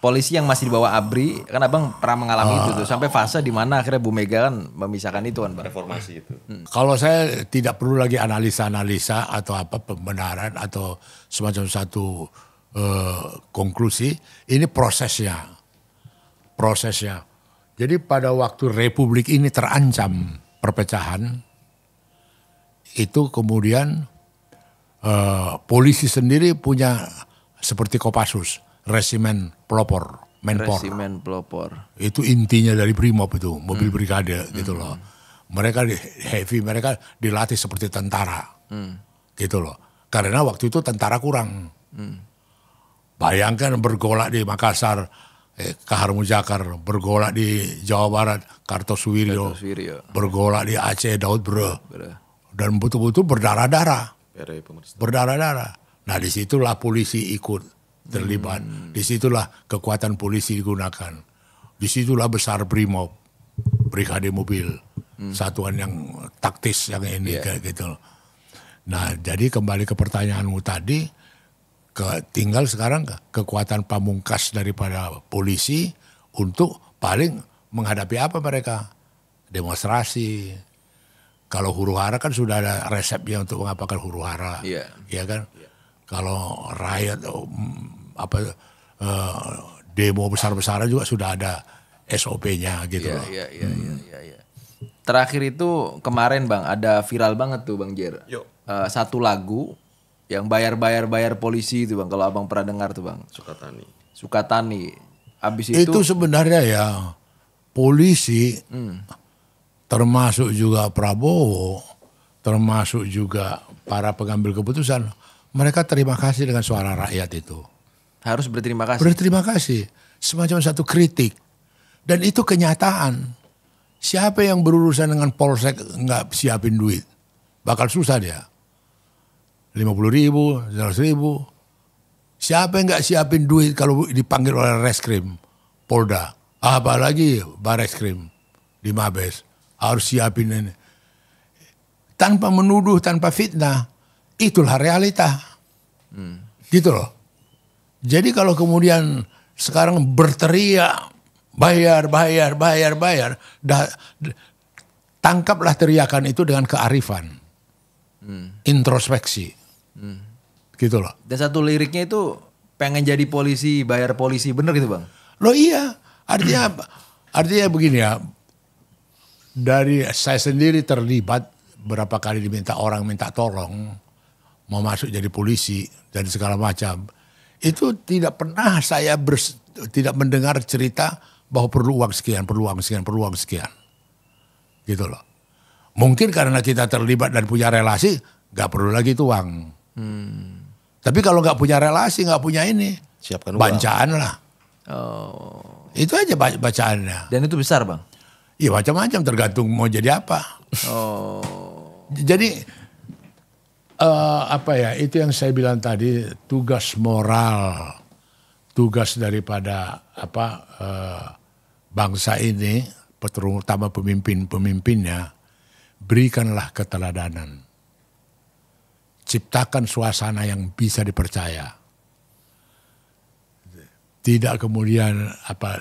Polisi yang masih di bawah ABRI, kan abang pernah mengalami itu tuh, sampai fase di mana akhirnya Bu Mega kan memisahkan itu kan Bang. Reformasi itu. Kalau saya tidak perlu lagi analisa-analisa atau apa pembenaran atau semacam satu konklusi, ini prosesnya. Jadi pada waktu Republik ini terancam perpecahan, itu kemudian polisi sendiri punya seperti Kopassus. Resimen Pelopor, Menpor. Resimen Pelopor. Itu intinya dari Brimob itu, mobil brigade gitu loh. Mereka mereka dilatih seperti tentara. Gitu loh. Karena waktu itu tentara kurang. Bayangkan bergolak di Makassar, Kahar Mujakar, bergolak di Jawa Barat, Kartosuwiryo, bergolak di Aceh, Daud Bre. Dan betul-betul berdarah-darah. Nah disitulah polisi ikut terlibat. Disitulah kekuatan polisi digunakan. Disitulah besar Brimob, brigade mobil, satuan yang taktis yang ini kayak gitu. Nah, jadi kembali ke pertanyaanmu tadi, tinggal sekarang kekuatan pamungkas daripada polisi untuk paling menghadapi apa mereka? Demonstrasi. Kalau huru-hara kan sudah ada resepnya untuk mengapakan huru-hara, ya kan? Kalau rakyat demo besar-besaran juga sudah ada SOP-nya gitu loh. Iya. Terakhir itu kemarin Bang ada viral banget tuh Bang Jer. Satu lagu yang bayar polisi itu Bang, kalau Abang pernah dengar tuh Bang. Sukatani. Habis itu sebenarnya ya polisi termasuk juga Prabowo, termasuk juga para pengambil keputusan, mereka terima kasih dengan suara rakyat itu. Harus berterima kasih. Berterima kasih. Semacam satu kritik. Dan itu kenyataan. Siapa yang berurusan dengan Polsek nggak siapin duit? Bakal susah dia. 50.000, 100.000. Siapa yang nggak siapin duit kalau dipanggil oleh Reskrim, Polda. Apalagi Bareskrim di Mabes. Harus siapin ini. Tanpa menuduh, tanpa fitnah. Itulah realita. Gitu loh. Jadi kalau kemudian sekarang berteriak bayar. Tangkaplah teriakan itu dengan kearifan, introspeksi, gitu loh. Dan satu liriknya itu pengen jadi polisi, bayar polisi, bener gitu bang? Loh iya, artinya begini ya. Dari saya sendiri terlibat berapa kali diminta orang minta tolong mau masuk jadi polisi dan segala macam. Itu tidak pernah saya tidak mendengar cerita bahwa perlu uang sekian. Gitu loh. Mungkin karena kita terlibat dan punya relasi, gak perlu lagi itu uang. Tapi kalau gak punya relasi, gak punya ini, Siapkan uang. bancaan lah. Oh. Itu aja bacaannya. Dan itu besar bang? Iya macam-macam tergantung mau jadi apa. Oh. Jadi apa ya, itu yang saya bilang tadi, tugas moral, tugas daripada bangsa ini, terutama pemimpinnya, berikanlah keteladanan. Ciptakan suasana yang bisa dipercaya. Tidak kemudian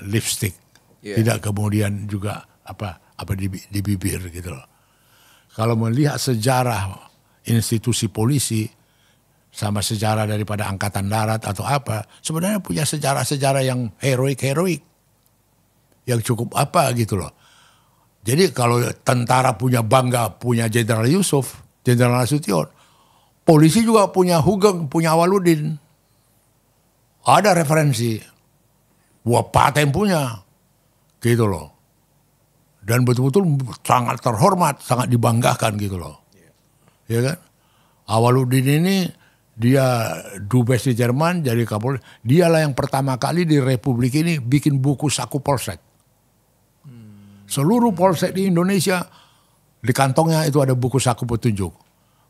lipstick, tidak kemudian juga di bibir gitu loh. Kalau melihat sejarah institusi polisi sama sejarah daripada angkatan darat atau apa, sebenarnya punya sejarah-sejarah yang heroik, yang cukup gitu loh. Jadi kalau tentara punya bangga punya Jenderal Yusuf, Jenderal Nasution, polisi juga punya Hugeng, punya Awaludin. Ada referensi, buah paten punya, gitu loh. Dan betul-betul sangat terhormat, sangat dibanggakan gitu loh. Ya kan? Awaludin ini dia dubes di Jerman jadi Kapolri. Dialah yang pertama kali di Republik ini bikin buku saku polsek. Seluruh polsek di Indonesia di kantongnya itu ada buku saku petunjuk.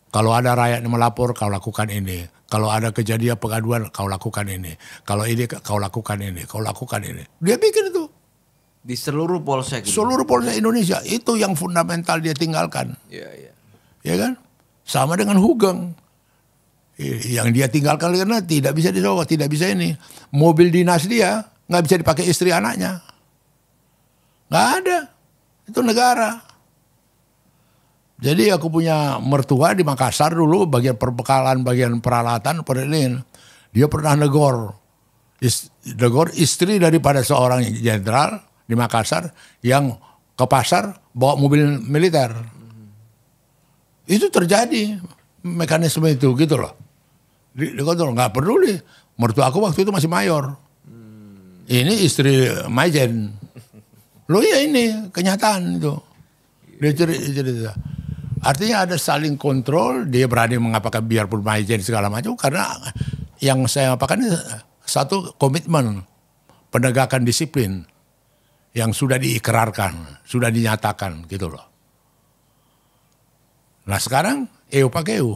Kalau ada rakyat yang melapor, kau lakukan ini. Kalau ada kejadian pengaduan, kau lakukan ini. Kalau ini, kau lakukan ini. Kau lakukan ini. Dia bikin itu. Di seluruh polsek? Gitu? Seluruh polsek Indonesia. Itu yang fundamental dia tinggalkan. Iya. Ya kan? Sama dengan Hugeng. Yang dia tinggalkan karena tidak bisa disogok, tidak bisa ini. Mobil dinas dia nggak bisa dipakai istri anaknya. Nggak ada. Itu negara. Jadi aku punya mertua di Makassar dulu, bagian perbekalan, bagian peralatan, peralatan. Dia pernah negor istri daripada seorang jenderal di Makassar yang ke pasar bawa mobil militer. Itu terjadi mekanisme itu gitu loh. Di kontrol nggak peduli. Mertua aku waktu itu masih mayor. Ini istri Maijen. Loh ya ini kenyataan itu. Dia cerita. Artinya ada saling kontrol. Dia berani mengatakan biarpun Maijen segala macam karena yang saya apakan satu komitmen penegakan disiplin yang sudah diikrarkan, sudah dinyatakan gitu loh. Nah sekarang EU pakai EU.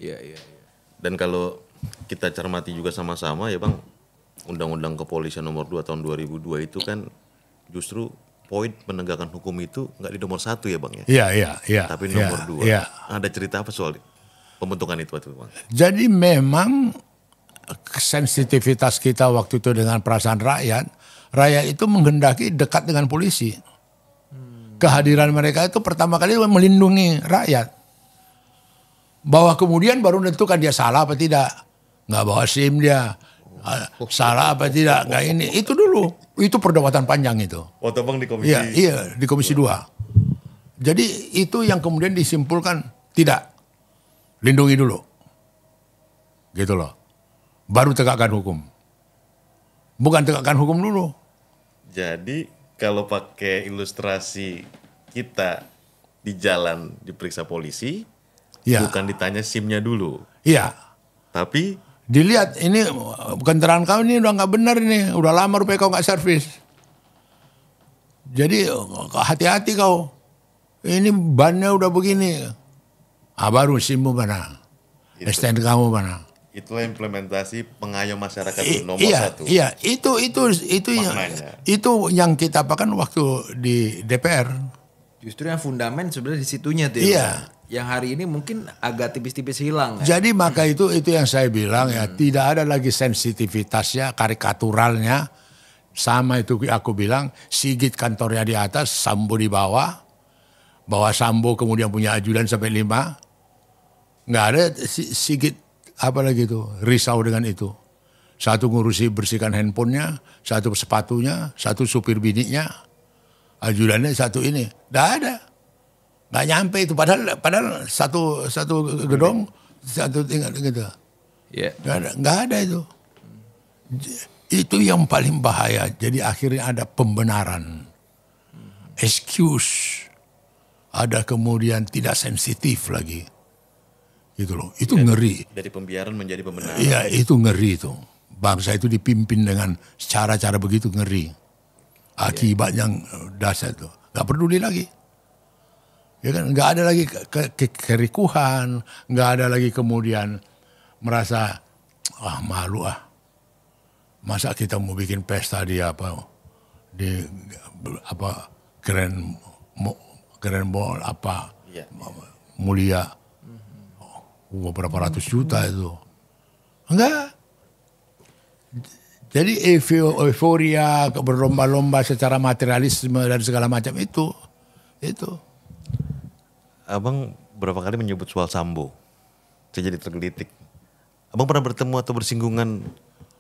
Iya. Dan kalau kita cermati juga sama-sama ya Bang, Undang-Undang Kepolisian nomor 2 tahun 2002 itu kan justru poin penegakan hukum itu nggak di nomor 1 ya Bang ya? Iya. Tapi nomor 2. Iya. Ada cerita apa soal pembentukan itu Bang? Jadi memang sensitivitas kita waktu itu dengan perasaan rakyat itu menghendaki dekat dengan polisi. Kehadiran mereka itu pertama kali melindungi rakyat. Bahwa kemudian baru menentukan dia salah apa tidak. Nggak bawa SIM dia. Salah apa tidak. Nggak ini. Itu dulu. Itu perdebatan panjang itu. Waktu Bang di komisi. Iya di komisi 2. Jadi itu yang kemudian disimpulkan tidak. Lindungi dulu. Gitu loh. Baru tegakkan hukum. Bukan tegakkan hukum dulu. Jadi kalau pakai ilustrasi kita di jalan diperiksa polisi, bukan ditanya SIM-nya dulu. Iya. Tapi dilihat ini kendaraan kau ini udah nggak benar ini, udah lama rupanya kau nggak servis. Jadi hati-hati kau. Ini bannya udah begini. Baru SIM-mu mana? STNK kamu mana? itulah implementasi pengayom masyarakat nomor 1. Iya, itu yang kita apakan waktu di DPR. Justru yang fundament sebenarnya di situnya tuh. Iya. Yang hari ini mungkin agak tipis-tipis hilang. Ya? Jadi maka itu yang saya bilang ya, tidak ada lagi sensitivitasnya, karikaturalnya, Sama itu aku bilang, Sigit kantornya di atas, Sambo di bawah. Bahwa Sambo kemudian punya ajudan sampai 5. Nggak ada Sigit apa lagi itu, risau dengan itu. Satu ngurusi bersihkan handphonenya, satu sepatunya, satu supir biniknya. Ajudannya satu ini. Nggak ada. Nggak nyampe itu. Padahal satu gedung, satu tingkat gitu. Iya. Nggak ada itu. Itu yang paling bahaya. Jadi akhirnya ada pembenaran. Excuse. Ada kemudian tidak sensitif lagi. Gitu loh. Itu ngeri. Dari pembiaran menjadi pembenaran. Iya, itu ngeri itu. Bangsa itu dipimpin dengan cara-cara begitu ngeri. Akibat yang dahsyat itu. Gak peduli lagi. Ya kan, nggak ada lagi kerikuhan, nggak ada lagi kemudian merasa malu masa kita mau bikin pesta di keren mall apa mulia berapa ratus juta itu enggak. Jadi euforia berlomba-lomba secara materialisme dan segala macam itu. Abang berapa kali menyebut soal Sambo? Saya jadi tergelitik. Abang pernah bertemu atau bersinggungan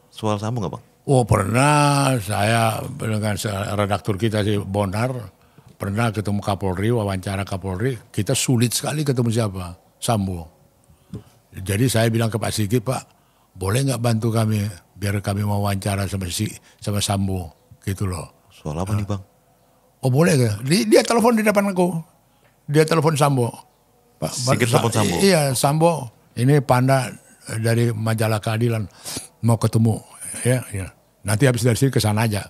soal Sambo nggak, Bang? Oh pernah, saya dengan redaktur kita si Bonar pernah ketemu Kapolri, wawancara Kapolri. Kita sulit sekali ketemu siapa? Sambo. Jadi saya bilang ke Pak Sigit, Pak, boleh nggak bantu kami biar kami mau wawancara sama Sambo, gitu loh. Soal apa nih, Bang? Oh boleh gak? Dia telepon di depan aku. Dia telepon Sambo. Pak, Sigit telepon Sambo? Iya, Sambo. Ini Panda dari majalah Keadilan mau ketemu. Ya. Nanti habis dari sini ke sana aja,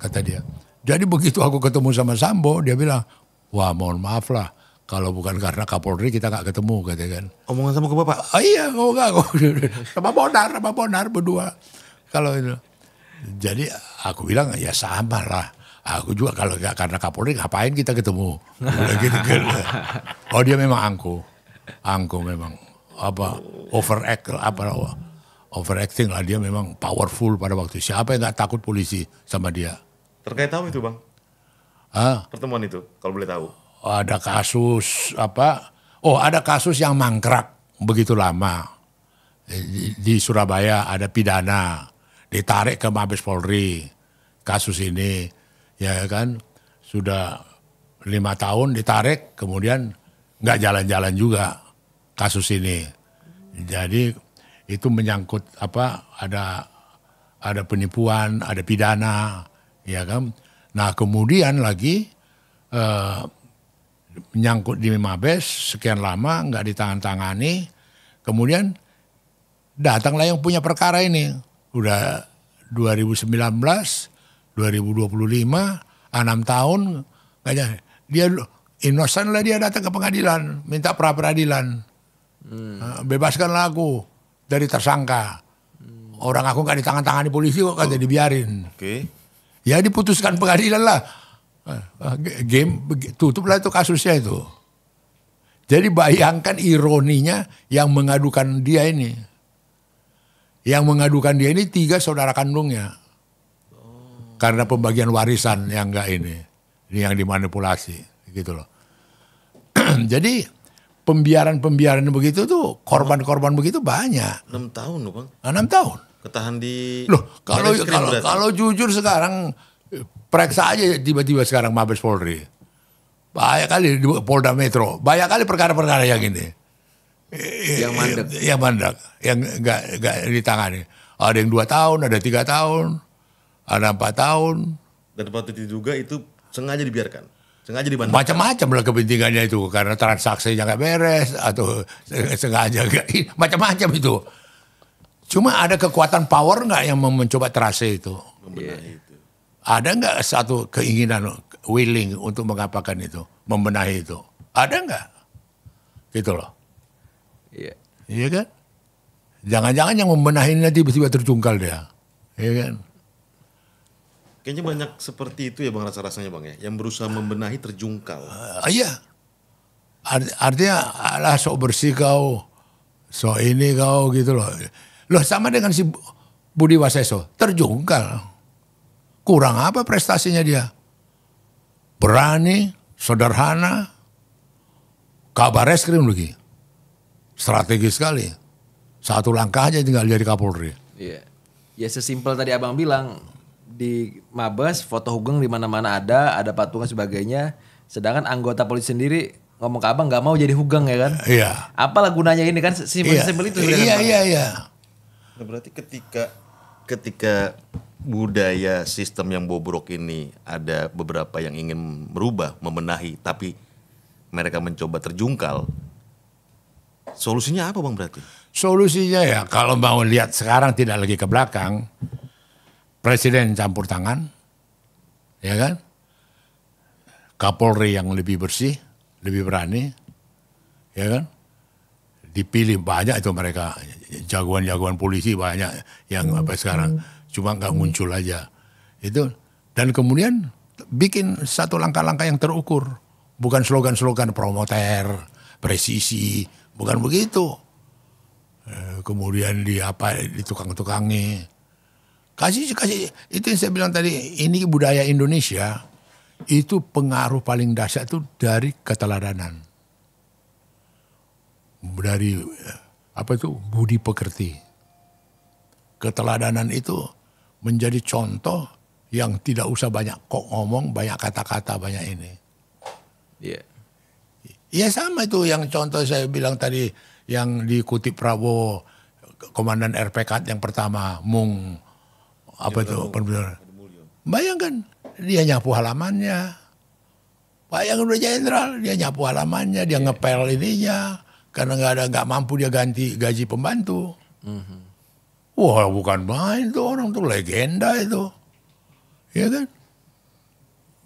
kata dia. Jadi begitu aku ketemu sama Sambo, dia bilang, wah mohon maaf lah. Kalau bukan karena Kapolri kita gak ketemu, katanya kan. Omongan sama ke Bapak? Iya, sama Bonar berdua. Kalau itu. Jadi aku bilang, ya sama lah. Aku juga kalau gak karena Kapolri ngapain kita ketemu. Gitu. Oh dia memang angku memang overacting lah, dia memang powerful pada waktu. Siapa yang gak takut polisi sama dia? Terkait tahu itu, Bang? Pertemuan itu kalau boleh tahu. Ada kasus ada kasus yang mangkrak begitu lama. Di Surabaya ada pidana ditarik ke Mabes Polri. Kasus ini ya kan sudah 5 tahun ditarik, kemudian nggak jalan-jalan juga kasus ini. Jadi itu menyangkut ada penipuan, ada pidana, ya kan. Nah kemudian lagi menyangkut di Mabes sekian lama nggak ditangani, kemudian datanglah yang punya perkara ini. Udah 2019, 2025, 6 tahun, dia innocent lah, dia datang ke pengadilan, minta pra-peradilan. Bebaskanlah aku dari tersangka. Orang aku gak ditangan-tangani polisi kok kata dibiarin. Oke. Ya diputuskan pengadilan lah. Tutuplah itu kasusnya itu. Jadi bayangkan ironinya yang mengadukan dia ini. Yang mengadukan dia ini 3 saudara kandungnya. Karena pembagian warisan yang enggak ini yang dimanipulasi gitu loh. Jadi pembiaran begitu tuh, korban-korban begitu banyak. 6 tahun loh, Bang. 6 tahun. Ketahan di Loh, kalau jujur sekarang periksa aja tiba-tiba sekarang Mabes Polri. Banyak kali di Polda Metro, banyak kali perkara-perkara yang ini. Yang mandek, yang enggak ditangani. Ada yang 2 tahun, ada 3 tahun, ada 4 tahun. Dan patut diduga itu sengaja dibiarkan, sengaja dibantah. Macam-macam lah kepentingannya itu, karena transaksinya nggak beres atau sengaja nggak, macam-macam itu. Cuma ada kekuatan power nggak yang mencoba terase itu? Membenahi itu. Ada nggak satu keinginan willing untuk mengapakan itu, membenahi itu? Ada nggak? Gitu loh. Iya. Iya kan? Jangan-jangan yang membenahi ini tiba-tiba terjungkal dia. Iya kan? Kayaknya banyak seperti itu ya Bang, rasa-rasanya Bang ya, yang berusaha membenahi terjungkal. Iya. Artinya alah sok bersih kau, sok ini kau gitu loh. Loh sama dengan si Budi Waseso, terjungkal. Kurang apa prestasinya dia? Berani, sederhana, kabar reskrim lagi. Strategis sekali. Satu langkah aja tinggal jadi Kapolri. Iya. Ya sesimpel tadi abang bilang, di Mabes foto Hugeng di mana-mana ada patungan sebagainya. Sedangkan anggota polisi sendiri ngomong ke abang nggak mau jadi Hugeng ya kan? Iya. Apalah gunanya ini kan simpel itu. Iya. Nah, berarti ketika budaya sistem yang bobrok ini ada beberapa yang ingin merubah, membenahi, tapi mereka mencoba terjungkal. Solusinya apa Bang berarti? Solusinya ya kalau mau lihat sekarang tidak lagi ke belakang, Presiden campur tangan, ya kan? Kapolri yang lebih bersih, lebih berani, ya kan? Dipilih banyak itu mereka, jagoan-jagoan polisi banyak yang apa sekarang, cuma nggak muncul aja. Itu dan kemudian bikin satu langkah-langkah yang terukur, bukan slogan-slogan promoter, presisi, bukan begitu. Kemudian ditukang-tukangi. Kasih itu yang saya bilang tadi, ini budaya Indonesia itu pengaruh paling dahsyat itu dari keteladanan. Dari budi pekerti. Keteladanan itu menjadi contoh yang tidak usah banyak kok ngomong, banyak kata-kata, banyak ini. Iya. Ya sama itu yang contoh saya bilang tadi yang dikutip Prabowo, Komandan RPK yang pertama, Mung, bayangkan dia nyapu halamannya. Bayangkan udah jenderal, dia nyapu halamannya, dia ngepel ininya, karena nggak mampu dia ganti gaji pembantu. Wah bukan main tuh orang tuh, legenda itu, ya kan?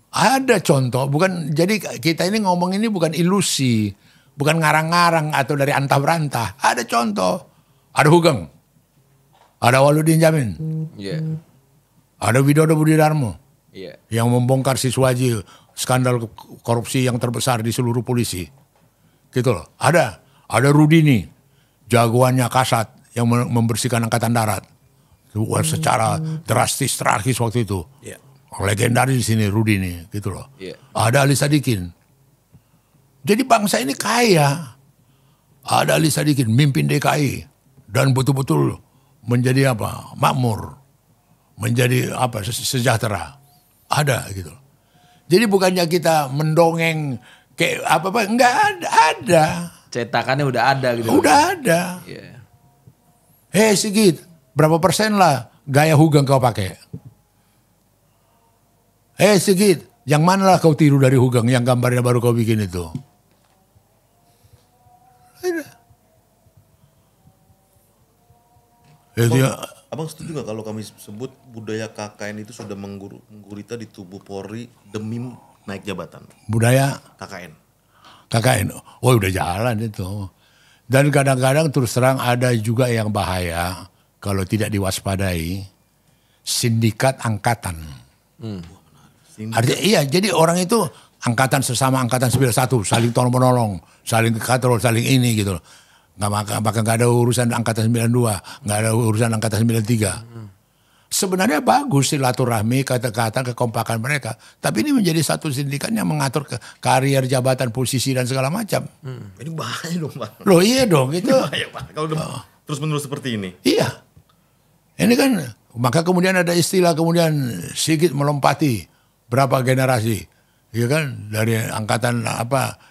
Ada contoh, bukan jadi kita ini ngomong ini bukan ilusi, bukan ngarang-ngarang atau dari antah berantah. Ada contoh, ada Hugeng, ada Waludin Jamin, ada Widodo Budidarmo, yang membongkar Siswaji, skandal korupsi yang terbesar di seluruh polisi, gitu loh. Ada Rudini, jagoannya Kasat yang membersihkan angkatan darat, secara drastis tragis waktu itu. Legendaris di sini Rudini, gitu loh. Ada Ali Sadikin. Jadi bangsa ini kaya. Ada Ali Sadikin mimpin DKI dan betul-betul menjadi makmur, menjadi sejahtera. Ada gitu loh. Jadi bukannya kita mendongeng kayak enggak ada. Cetakannya udah ada gitu. Udah ada. Sigit, berapa persen lah gaya Hugeng kau pakai? Sigit, yang mana lah kau tiru dari Hugeng yang gambarnya baru kau bikin itu? Abang setuju gak kalau kami sebut budaya KKN itu sudah menggurita di tubuh Polri demi naik jabatan? Budaya KKN, udah jalan itu. Dan kadang-kadang terus terang ada juga yang bahaya kalau tidak diwaspadai, sindikat angkatan. Artinya, iya, jadi orang itu angkatan sesama angkatan 91, saling tolong-menolong, saling katrol, saling ini gitu loh. Bahkan nggak ada urusan angkatan 92, nggak ada urusan angkatan 93. Sebenarnya bagus silaturahmi, kata-kata, kekompakan mereka. Tapi ini menjadi satu sindikat yang mengatur karier, jabatan, posisi dan segala macam. Ini bahaya dong Bang. Loh iya dong itu. Bahaya Bang, kalau terus-menerus seperti ini. Iya. Ini kan, maka kemudian ada istilah kemudian Sigit melompati berapa generasi. Iya kan, dari angkatan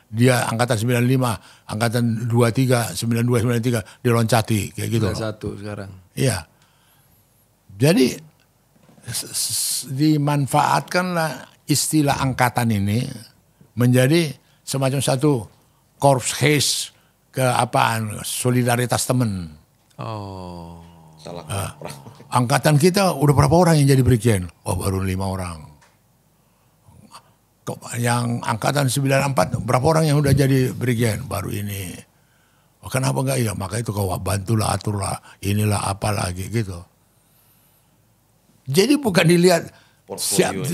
dia angkatan 95, angkatan 23, 92, 93 diloncati kayak gitu. 91 sekarang. Iya. Jadi dimanfaatkanlah istilah angkatan ini menjadi semacam satu korps haste ke solidaritas teman. Oh. Salah. Angkatan kita udah berapa orang yang jadi brigjen? Baru 5 orang. Yang angkatan 94 berapa orang yang udah jadi brigjen? Baru ini. Kenapa enggak? Ya maka itu kau bantulah, aturlah, inilah apalagi gitu. Jadi bukan dilihat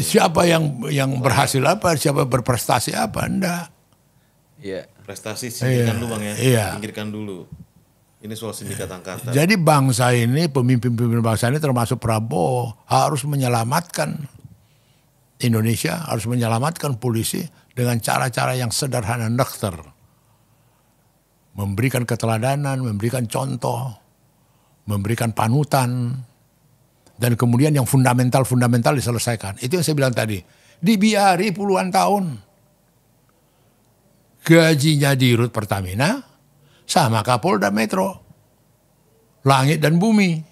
siapa yang berhasil apa, siapa berprestasi apa, enggak. Iya. Prestasi singkirkan dulu Bang ya. Iya. Singkirkan dulu. Ini soal sindikat angkatan. Jadi bangsa ini, pemimpin-pemimpin bangsa ini termasuk Prabowo harus menyelamatkan Indonesia harus menyelamatkan polisi dengan cara-cara yang sederhana, nekter. Memberikan keteladanan, memberikan contoh, memberikan panutan, dan kemudian yang fundamental diselesaikan. Itu yang saya bilang tadi. Dibiari puluhan tahun. Gajinya di Rut Pertamina sama Kapolda Metro. Langit dan bumi.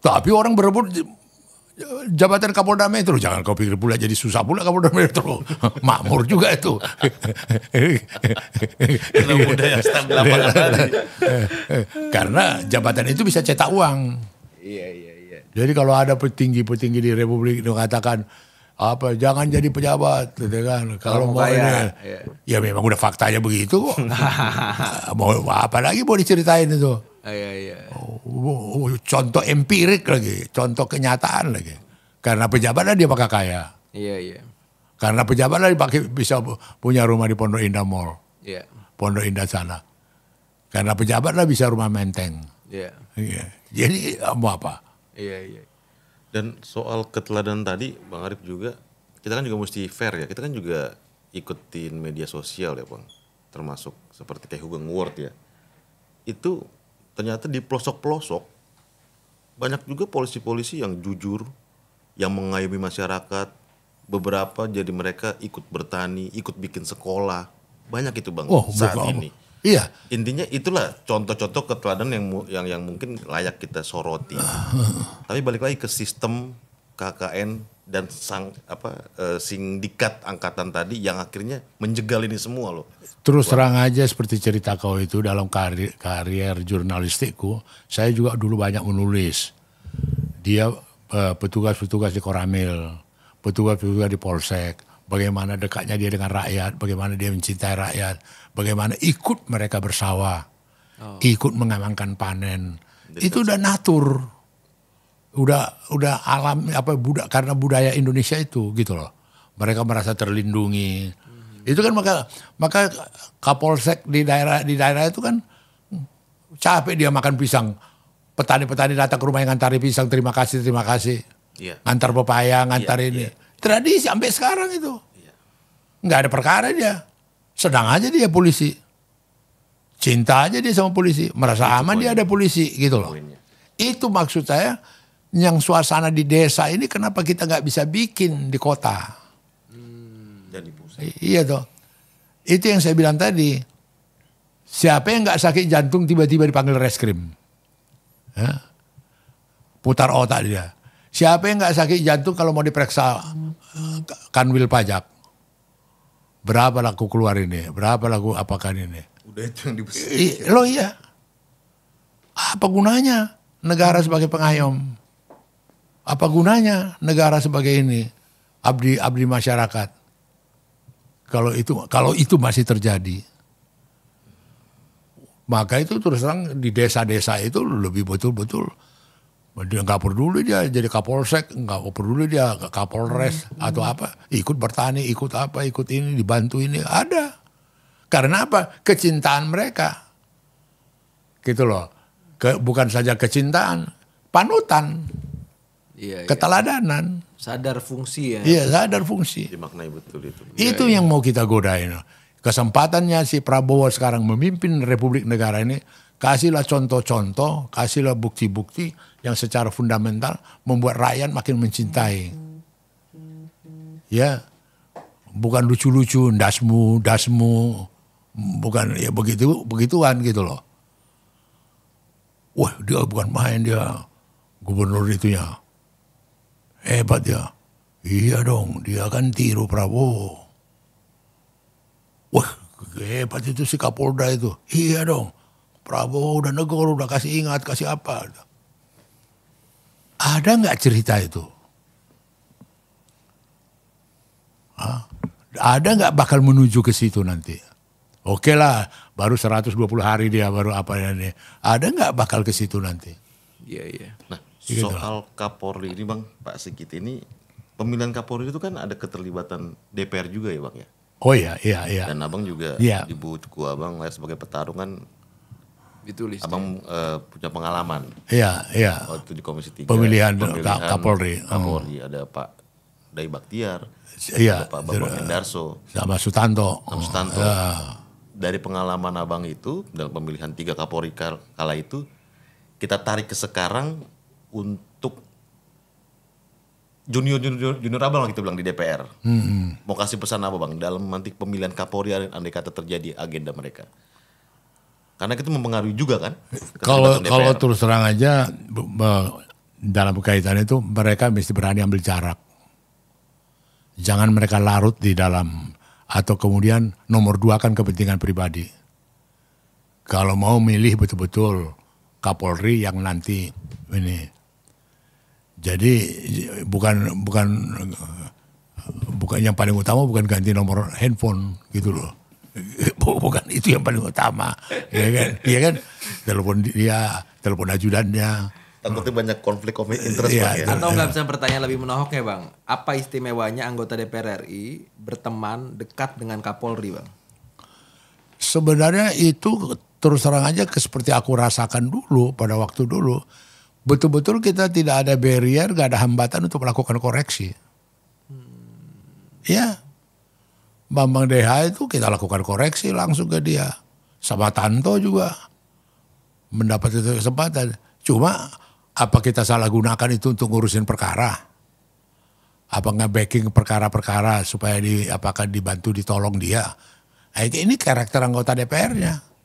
Tapi orang berebut jabatan Kapolda Metro. Jangan kau pikir pula jadi susah pula Kapolda Metro. Makmur juga itu. Karena jabatan itu bisa cetak uang. Iya. Jadi kalau ada petinggi-petinggi di Republik itu katakan apa jangan jadi pejabat, gitu kan? Kalau mau kaya, ya memang udah faktanya begitu kok. Mau apa lagi mau diceritain itu? Iya. Contoh empirik lagi, contoh kenyataan lagi. Karena pejabat lah dia bakal kaya. Iya. Karena pejabat lah bisa punya rumah di Pondok Indah Mall, Iya. Pondok Indah sana. Karena pejabat lah bisa rumah menteng. Iya. Iya. Jadi mau apa? Iya. Dan soal keteladanan tadi, Bang Arif juga, kita kan juga mesti fair ya. Kita kan juga ikutin media sosial ya Bang. Termasuk seperti kayak Hugeng Award ya. Itu ternyata di pelosok-pelosok, banyak juga polisi-polisi yang jujur, yang mengayomi masyarakat. Beberapa jadi mereka ikut bertani, ikut bikin sekolah. Banyak itu Bang saat ini. Iya. Intinya itulah contoh-contoh keteladanan yang mungkin layak kita soroti. Tapi balik lagi ke sistem KKN dan sindikat angkatan tadi yang akhirnya menjegal ini semua loh. Terus terang aja seperti cerita kau itu dalam karier jurnalistikku, saya juga dulu banyak menulis. Dia petugas-petugas di Koramil, petugas-petugas di Polsek, bagaimana dekatnya dia dengan rakyat, bagaimana dia mencintai rakyat, bagaimana ikut mereka bersawah, ikut mengamankan panen. Itu udah natur, udah alam karena budaya Indonesia itu gitu loh. Mereka merasa terlindungi. Itu kan maka Kapolsek di daerah itu kan capek dia makan pisang. Petani-petani datang ke rumah yang ngantari pisang, terima kasih. Iya. Ngantar pepaya, ngantar ini. Iya. Tradisi sampai sekarang itu. Nggak ada perkara dia. Sedang aja dia polisi. Cinta aja dia sama polisi. Merasa aman dia ada polisi gitu loh. Poinnya. Itu maksud saya yang suasana di desa ini kenapa kita nggak bisa bikin di kota. Dan di pusat. Iya toh. Itu yang saya bilang tadi. Siapa yang nggak sakit jantung tiba-tiba dipanggil reskrim. Putar otak dia. Siapa yang nggak sakit jantung kalau mau diperiksa kanwil pajak? Berapa laku keluar ini? Berapa laku apakan ini? Udah itu yang dibesar. Loh iya. Apa gunanya negara sebagai pengayom? Apa gunanya negara sebagai ini? Abdi masyarakat. Kalau itu masih terjadi. Maka itu terus terang di desa-desa itu lebih betul-betul dia nggak peduli dia jadi Kapolsek, nggak peduli dia Kapolres atau apa, ikut bertani, ikut apa, ikut ini, dibantu ini, ada. Karena apa? Kecintaan mereka. Gitu loh. Bukan saja kecintaan, panutan, keteladanan. Sadar fungsi ya. Iya, sadar fungsi. Dimaknai betul itu. Itu yang mau kita godain. Kesempatannya si Prabowo sekarang memimpin Republik Negara ini, kasihlah contoh-contoh, kasihlah bukti-bukti yang secara fundamental membuat rakyat makin mencintai. Ya, bukan lucu-lucu, dasmu, bukan ya begituan gitu loh. Wah, dia bukan main dia gubernur itunya. Hebat ya. Iya dong, dia kan tiru Prabowo. Wah, hebat itu si Kapolda itu. Iya dong. Prabowo udah negor, udah kasih ingat, kasih apa. Ada nggak cerita itu? Ada nggak bakal menuju ke situ nanti? Oke lah, baru 120 hari dia, baru apa ini. Ada nggak bakal ke situ nanti? Iya. Nah, Gitu. soal Kapolri ini Bang, Pak Sigit ini, pemilihan Kapolri itu kan ada keterlibatan DPR juga ya Bang ya? Oh iya. Dan Abang juga Iya. di buku Abang lahir sebagai petarung kan Ditulis. Abang punya pengalaman Iya, iya. waktu di Komisi 3. Pemilihan Kapolri. Kapolri. Ada Pak Dai Baktiar, Iya. ada Pak Bambang Hendarso, Sama Sutanto. Sustanto. Dari pengalaman abang itu dalam pemilihan 3 Kapolri kala itu, kita tarik ke sekarang untuk junior abang lah kita bilang di DPR. Mau kasih pesan apa bang dalam nanti pemilihan Kapolri andai kata terjadi agenda mereka? Karena itu mempengaruhi juga kan. Kalau keterlibatan DPR. terus terang aja dalam kaitan itu mereka mesti berani ambil jarak. Jangan mereka larut di dalam atau kemudian nomor 2 kan kepentingan pribadi. Kalau mau milih betul-betul Kapolri yang nanti ini. Jadi bukan yang paling utama bukan ganti nomor handphone gitu loh. Bukan itu yang paling utama. Ya kan? Iya kan? Telepon ajudannya. Takutnya banyak konflik interest Iya, bang ya. Atau nggak bisa pertanyaan lebih menohok ya bang? Apa istimewanya anggota DPR RI berteman dekat dengan Kapolri bang? Sebenarnya itu terus terang aja seperti aku rasakan dulu pada waktu dulu. Betul-betul kita tidak ada barrier, gak ada hambatan untuk melakukan koreksi. Ya, Bambang DH itu kita lakukan koreksi langsung ke dia. Sama Tanto juga mendapat itu kesempatan. Cuma apa kita salah gunakan itu untuk ngurusin perkara? Apa nggak backing perkara-perkara supaya apakah dibantu ditolong dia? Nah, ini karakter anggota DPR-nya.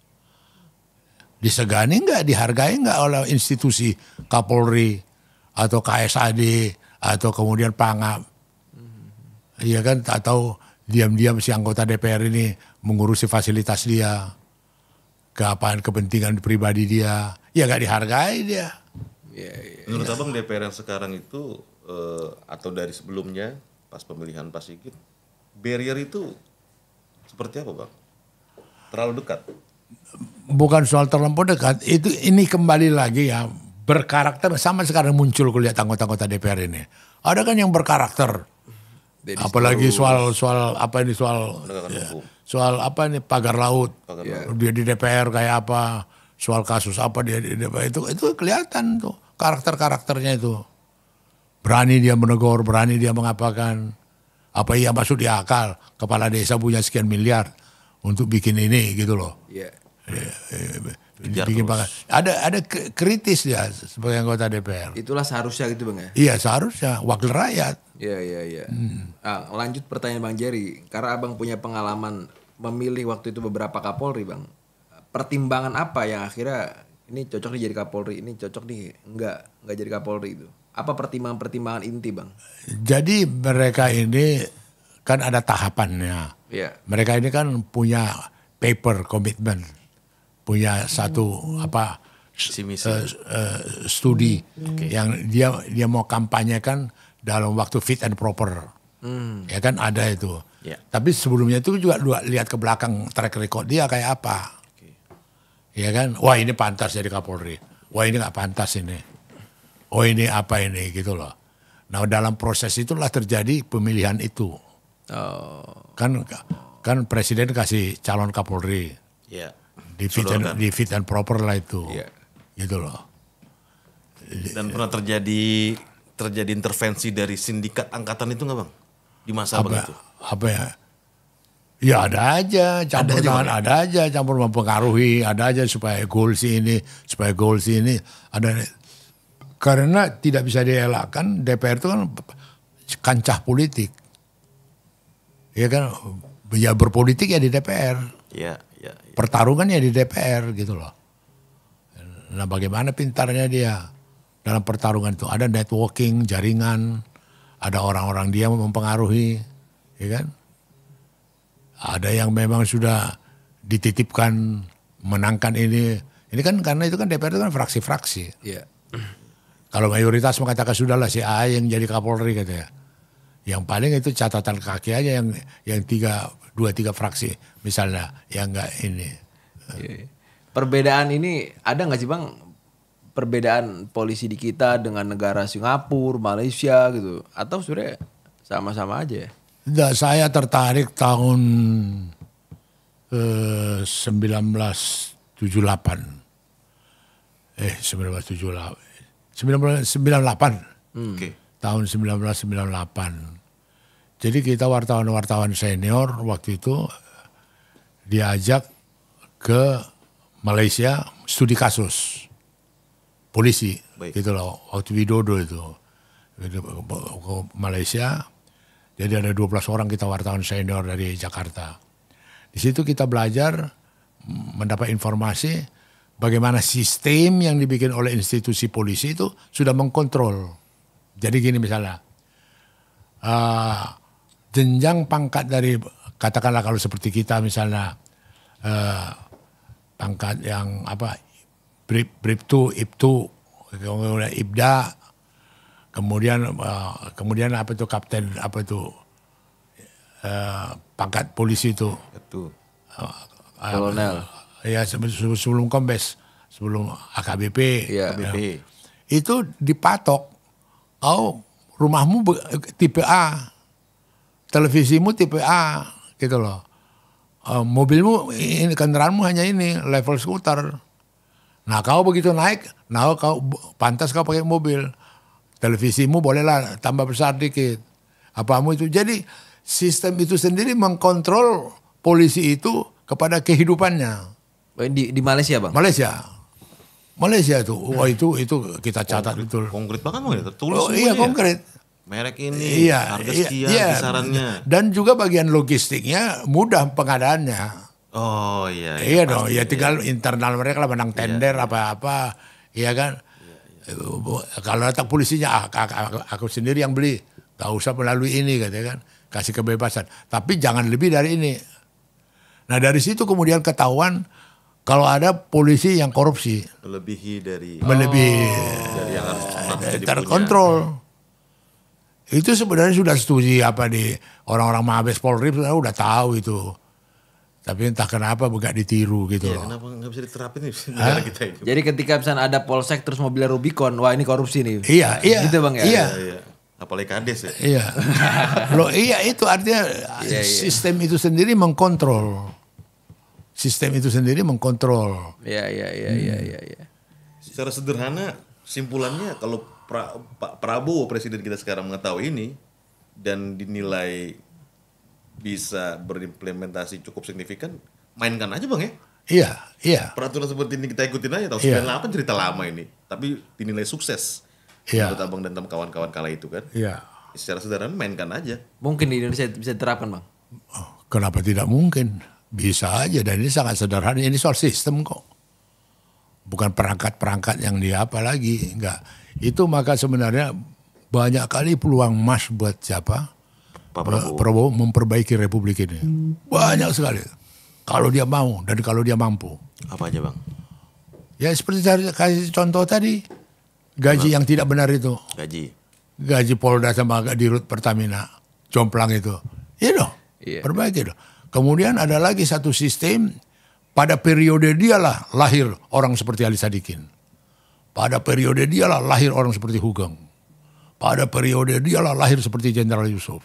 Disegani nggak, dihargai nggak oleh institusi Kapolri atau KSAD atau kemudian Pangap. Iya kan, atau diam-diam si anggota DPR ini mengurusi fasilitas dia, kepentingan pribadi dia, ya nggak dihargai dia. Menurut abang DPR yang sekarang itu atau dari sebelumnya pas pemilihan Pak Sigit, barrier itu seperti apa bang? Terlalu dekat? Bukan soal terlampau dekat, ini kembali lagi ya berkarakter. Sama sekarang muncul kulihat anggota-anggota DPR ini. Ada kan yang berkarakter. Apalagi soal apa ini soal apa ini pagar laut. Dia di DPR kayak apa, soal kasus apa dia di DPR itu kelihatan tuh karakternya itu. Berani dia menegur, berani dia mengapakan. Apa iya masuk di akal kepala desa punya sekian miliar untuk bikin ini gitu loh. Iya. Bikin ada kritis dia sebagai anggota DPR. Itulah seharusnya gitu bang ya? Iya seharusnya wakil rakyat. Iya. Lanjut pertanyaan Bang Jerry. Karena abang punya pengalaman memilih waktu itu beberapa Kapolri bang. Pertimbangan apa yang akhirnya ini cocok nih jadi Kapolri, ini cocok nih enggak jadi Kapolri itu? Apa pertimbangan inti bang? Jadi mereka ini kan ada tahapannya. Iya. Mereka ini kan punya paper commitment, punya satu studi yang dia mau kampanyekan dalam waktu fit and proper. Ya kan ada itu. Ya. Tapi sebelumnya itu juga lihat ke belakang track record dia kayak apa. Ya kan, wah ini pantas jadi Kapolri. Wah ini nggak pantas ini. Oh ini apa ini gitu loh. Nah dalam proses itulah terjadi pemilihan itu. Kan presiden kasih calon Kapolri. Iya. Di fit and proper lah itu. Iya. Gitu loh. Dan pernah terjadi intervensi dari sindikat angkatan itu nggak bang? Di masa abang itu? Apa ya? Ya ada aja campur tangan, ada aja campur mempengaruhi, ada aja supaya goals ini, ada. Karena tidak bisa dielakkan DPR itu kan kancah politik. Ya kan, ya berpolitik ya di DPR. Iya. Pertarungan ya di DPR gitu loh. Nah bagaimana pintarnya dia dalam pertarungan itu. Ada networking, jaringan, ada orang-orang dia mempengaruhi, ya kan. Ada yang memang sudah dititipkan menangkan ini. Ini kan karena itu kan DPR itu kan fraksi-fraksi. Iya. Kalau mayoritas mengatakan sudahlah si A yang jadi Kapolri katanya. Yang paling itu catatan kaki aja yang 2-3 fraksi misalnya yang enggak ini. Perbedaan ini ada nggak sih bang? Perbedaan polisi di kita dengan negara Singapura, Malaysia gitu, atau sebenarnya sama-sama aja? Nah, saya tertarik tahun 1978 Oke. Tahun 1998. Jadi kita wartawan-wartawan senior waktu itu diajak ke Malaysia studi kasus polisi. Baik. Gitu loh, waktu Widodo itu. Ke Malaysia, jadi ada 12 orang kita wartawan senior dari Jakarta. Di situ kita belajar, mendapat informasi bagaimana sistem yang dibikin oleh institusi polisi itu sudah mengkontrol. Jadi gini misalnya, jenjang pangkat dari, katakanlah kalau seperti kita misalnya, pangkat yang apa, Bribtu, Ibtu, kemudian Ibda, kemudian apa itu kapten, apa itu, pangkat polisi itu. Itu. Kolonel. Ya sebelum kombes, sebelum AKBP. Iya. BP. Itu dipatok, rumahmu tipe A, televisimu tipe A, gitu loh. Mobilmu, ini kendaraanmu hanya ini, level skuter. Nah kau begitu naik, nah kau pantas kau pakai mobil. Televisimu bolehlah tambah besar dikit. Apamu itu. Jadi sistem itu sendiri mengkontrol polisi itu kepada kehidupannya. Di Malaysia bang? Malaysia itu, wah itu kita catat betul. Konkret banget Bang ya, tertulis Oh, iya semuanya ya? konkret. Merek ini, harga sekian, kisarannya. Dan juga bagian logistiknya mudah pengadaannya. Oh iya. Iya dong, pasti, ya tinggal internal mereka lah menang tender apa-apa, iya kan. Kalau datang polisinya, aku sendiri yang beli, gak usah melalui ini katanya kan, kasih kebebasan. Tapi jangan lebih dari ini. Nah dari situ kemudian ketahuan kalau ada polisi yang korupsi, melebihi dari dari yang harus jadi terkontrol. Itu sebenarnya sudah studi apa di orang-orang Mabes Polri udah tahu itu. Tapi entah kenapa gak ditiru gitu punya. loh. Kenapa nggak bisa diterapin nih negara kita ini? Jadi ketika misalnya ada polsek terus mobilnya Rubicon, wah ini korupsi nih. Iya. Gitu bang ya? Iya. Iya. Apalagi kades ya. Iya. Loh iya itu artinya sistem itu sendiri mengkontrol. Sistem itu sendiri mengkontrol. Iya. Secara sederhana simpulannya kalau Pak Prabowo presiden kita sekarang mengetahui ini dan dinilai bisa berimplementasi cukup signifikan, mainkan aja bang ya. Iya. Peraturan seperti ini kita ikutin aja. Tahun 98 cerita lama ini, tapi dinilai sukses. Iya. Menurut abang dan kawan-kawan kala itu kan. Iya. Secara sederhana mainkan aja. Mungkin di Indonesia bisa diterapkan bang? Kenapa tidak mungkin? Bisa aja, dan ini sangat sederhana. Ini soal sistem kok. Bukan perangkat-perangkat yang dia apa lagi. Enggak. Itu maka sebenarnya banyak kali peluang emas buat siapa? Pak Prabowo. Prabowo memperbaiki republik ini. Banyak sekali. Kalau dia mau dan kalau dia mampu. Apa aja bang? Ya seperti saya kasih contoh tadi. Gaji yang tidak benar itu. Gaji Polda sama Dirut Pertamina. Jomplang itu. Iya dong. Iya. Perbaiki dong. Kemudian ada lagi satu sistem. Pada periode dialah lahir orang seperti Ali Sadikin. Pada periode dialah lahir orang seperti Hugeng. Pada periode dialah lahir seperti Jenderal Yusuf.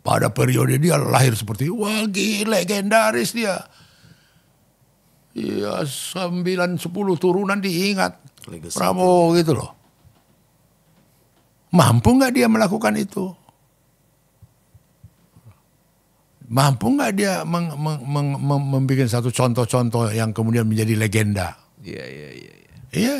Pada periode dia lahir seperti, wah gila, legendaris dia. Iya 9-10 turunan diingat. Legacy Prabowo gitu loh. Mampu gak dia melakukan itu? Mampu gak dia membuat satu contoh-contoh yang kemudian menjadi legenda? Iya. Iya.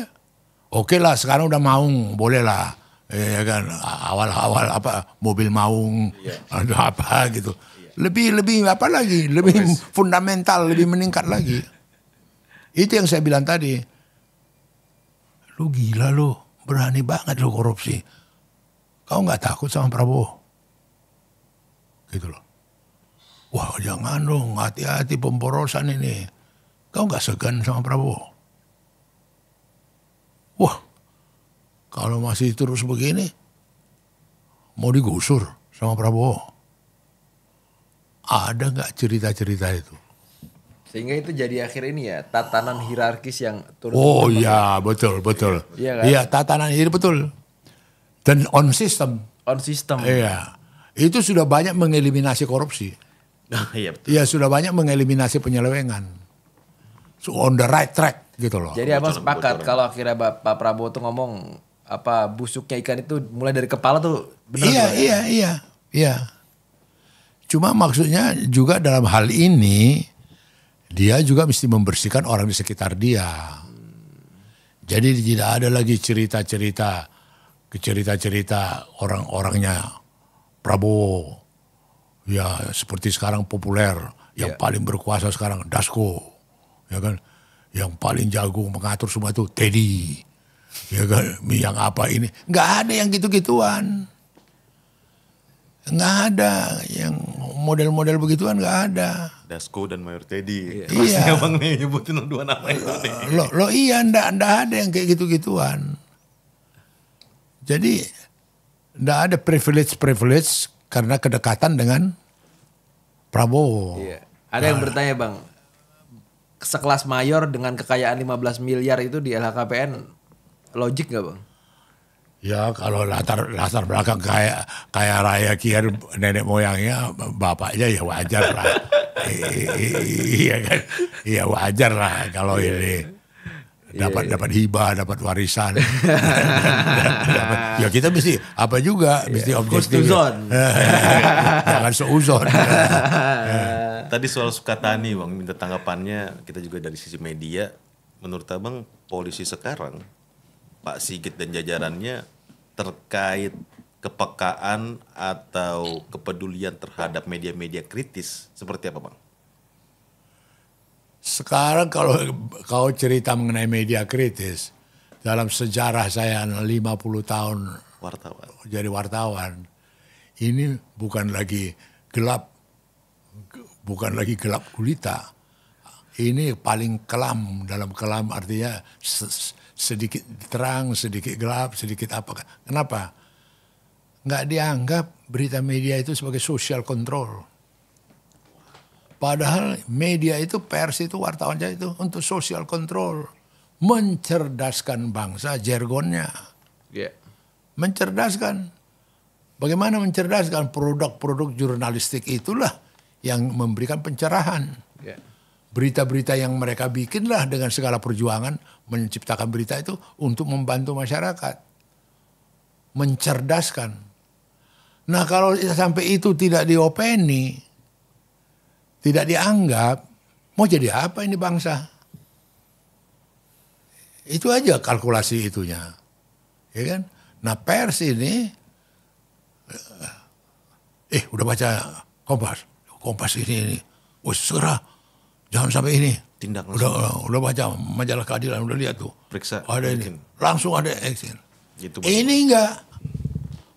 Oke lah sekarang udah Maung, boleh lah. Ya kan awal-awal apa mobil Maung ada apa gitu. Lebih apa lagi? Lebih fundamental, lebih meningkat lagi. Itu yang saya bilang tadi. Lu gila lu, berani banget lu korupsi. Kau nggak takut sama Prabowo? Gitu loh. Wah jangan dong, hati-hati pemborosan ini. Kau nggak segan sama Prabowo? Wah, kalau masih terus begini, mau digusur sama Prabowo. Ada nggak cerita-cerita itu? Sehingga itu jadi akhir ini ya, tatanan hierarkis yang turun. Oh iya, betul. Iya kan? Iya, tatanan ini betul. Dan on system. On system. Iya. Itu sudah banyak mengeliminasi korupsi. Iya betul. Iya, sudah banyak mengeliminasi penyelewengan. So, on the right track. gitu loh. Jadi abang sepakat kalau akhirnya Pak Prabowo tuh ngomong apa busuknya ikan itu mulai dari kepala tuh benar. Iya. Cuma maksudnya juga dalam hal ini dia juga mesti membersihkan orang di sekitar dia. Jadi tidak ada lagi cerita-cerita orang-orangnya Prabowo. Ya seperti sekarang populer, yang paling berkuasa sekarang Dasko, ya kan? Yang paling jago mengatur semua itu Teddy, ya kan? Yang apa ini? Nggak ada yang gitu-gituan, nggak ada yang model-model begituan, nggak ada. Dasko dan Mayor Teddy. Iya. Abang nih nyebutin dua nama itu nih. Lo iya, ndak ada yang kayak gitu-gituan. Jadi ndak ada privilege karena kedekatan dengan Prabowo. Iya. Ada yang bertanya bang, sekelas mayor dengan kekayaan 15 miliar itu di LHKPN logik nggak bang? Ya kalau latar belakang kayak raya kian nenek moyangnya, bapaknya ya wajar lah. Iya kan, iya wajar lah kalau ini dapat hibah, dapat warisan. Ya kita mesti apa juga, mesti objektif. Kustuzon. Jangan seuzon. Tadi soal Sukatani bang, minta tanggapannya kita juga dari sisi media. Menurut abang polisi sekarang, Pak Sigit dan jajarannya terkait kepekaan atau kepedulian terhadap media-media kritis seperti apa bang? Sekarang kalau kau cerita mengenai media kritis, dalam sejarah saya 50 tahun Wartawan. jadi wartawan, ini bukan lagi gelap gulita. Ini paling kelam, dalam kelam artinya sedikit terang, sedikit gelap, sedikit apa. Kenapa? Nggak dianggap berita media itu sebagai social control. Padahal media itu, pers itu, wartawan itu untuk social control. Mencerdaskan bangsa, jargonnya. Iya. Mencerdaskan. Bagaimana mencerdaskan? Produk-produk jurnalistik itulah yang memberikan pencerahan. Iya. Berita-berita yang mereka bikinlah dengan segala perjuangan menciptakan berita itu untuk membantu masyarakat. Mencerdaskan. Nah kalau sampai itu tidak diopeni, tidak dianggap, mau jadi apa ini bangsa? Itu aja kalkulasi itunya. Ya kan? Nah pers ini, udah baca Kompas ini. Segera, jangan sampai ini. Tindak langsung. Udah baca majalah keadilan, udah lihat tuh. Periksa. Ada ini, langsung ada action. Gitu, Ini enggak.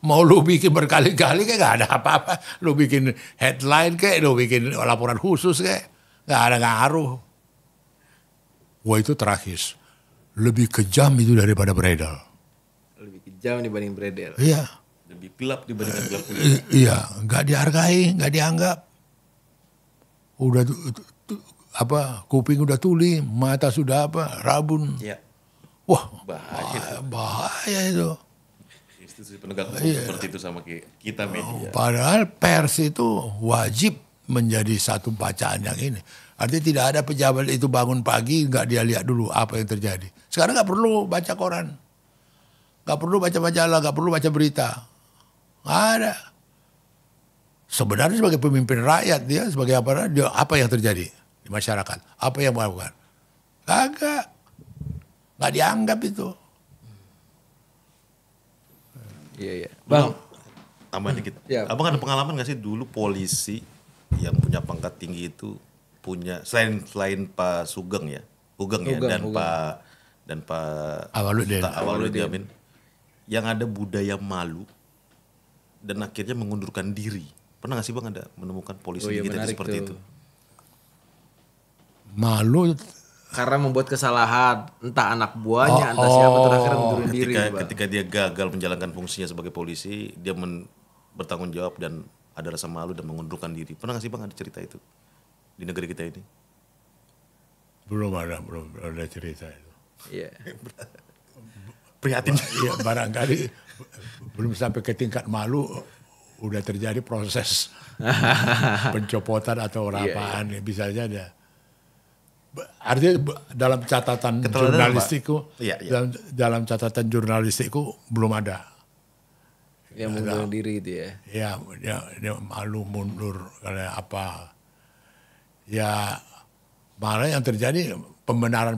Mau lu bikin berkali-kali kayak gak ada apa-apa. Lu bikin headline kayak, lu bikin laporan khusus kayak, gak ada ngaruh. Wah itu tragis. Lebih kejam itu daripada beredar. Lebih kejam dibanding beredel. Iya. Lebih gelap dibandingkan gelap. Iya, gak dihargai, gak dianggap. Udah kuping udah tuli, mata sudah rabun. Iya. Wah, Bahaya. bahaya itu. Institusi penegak hukum seperti itu sama kita media. Padahal pers itu wajib menjadi satu bacaan yang ini. Artinya tidak ada pejabat itu bangun pagi nggak dia lihat dulu apa yang terjadi. Sekarang nggak perlu baca koran, nggak perlu baca majalah, nggak perlu baca berita, nggak ada. Sebenarnya sebagai pemimpin rakyat dia sebagai apa yang terjadi di masyarakat, apa yang melakukan, nggak dianggap itu. Iya. Bang. Tambah dikit. Ya. Abang ada pengalaman nggak sih dulu polisi yang punya pangkat tinggi itu punya selain Pak Sugeng ya, dan Pak Awaludin Amin, yang ada budaya malu dan akhirnya mengundurkan diri. Pernah nggak sih bang ada menemukan polisi kita seperti itu? Malu karena membuat kesalahan, entah anak buahnya, entah siapa terakhir mengundurkan diri. Ketika dia gagal menjalankan fungsinya sebagai polisi, dia bertanggung jawab dan ada rasa malu dan mengundurkan diri. Pernah nggak sih bang ada cerita itu di negeri kita ini? belum ada cerita itu. Iya. Prihatin. Iya barangkali belum sampai ke tingkat malu, udah terjadi proses pencopotan atau rapaan, bisa saja. Artinya dalam catatan Keteladanan, jurnalistikku, Pak. Iya, iya. dalam catatan jurnalistikku belum ada. Yang mengundurkan diri itu ya. Ya, dia malu mundur karena apa? Ya, malah yang terjadi pembenaran,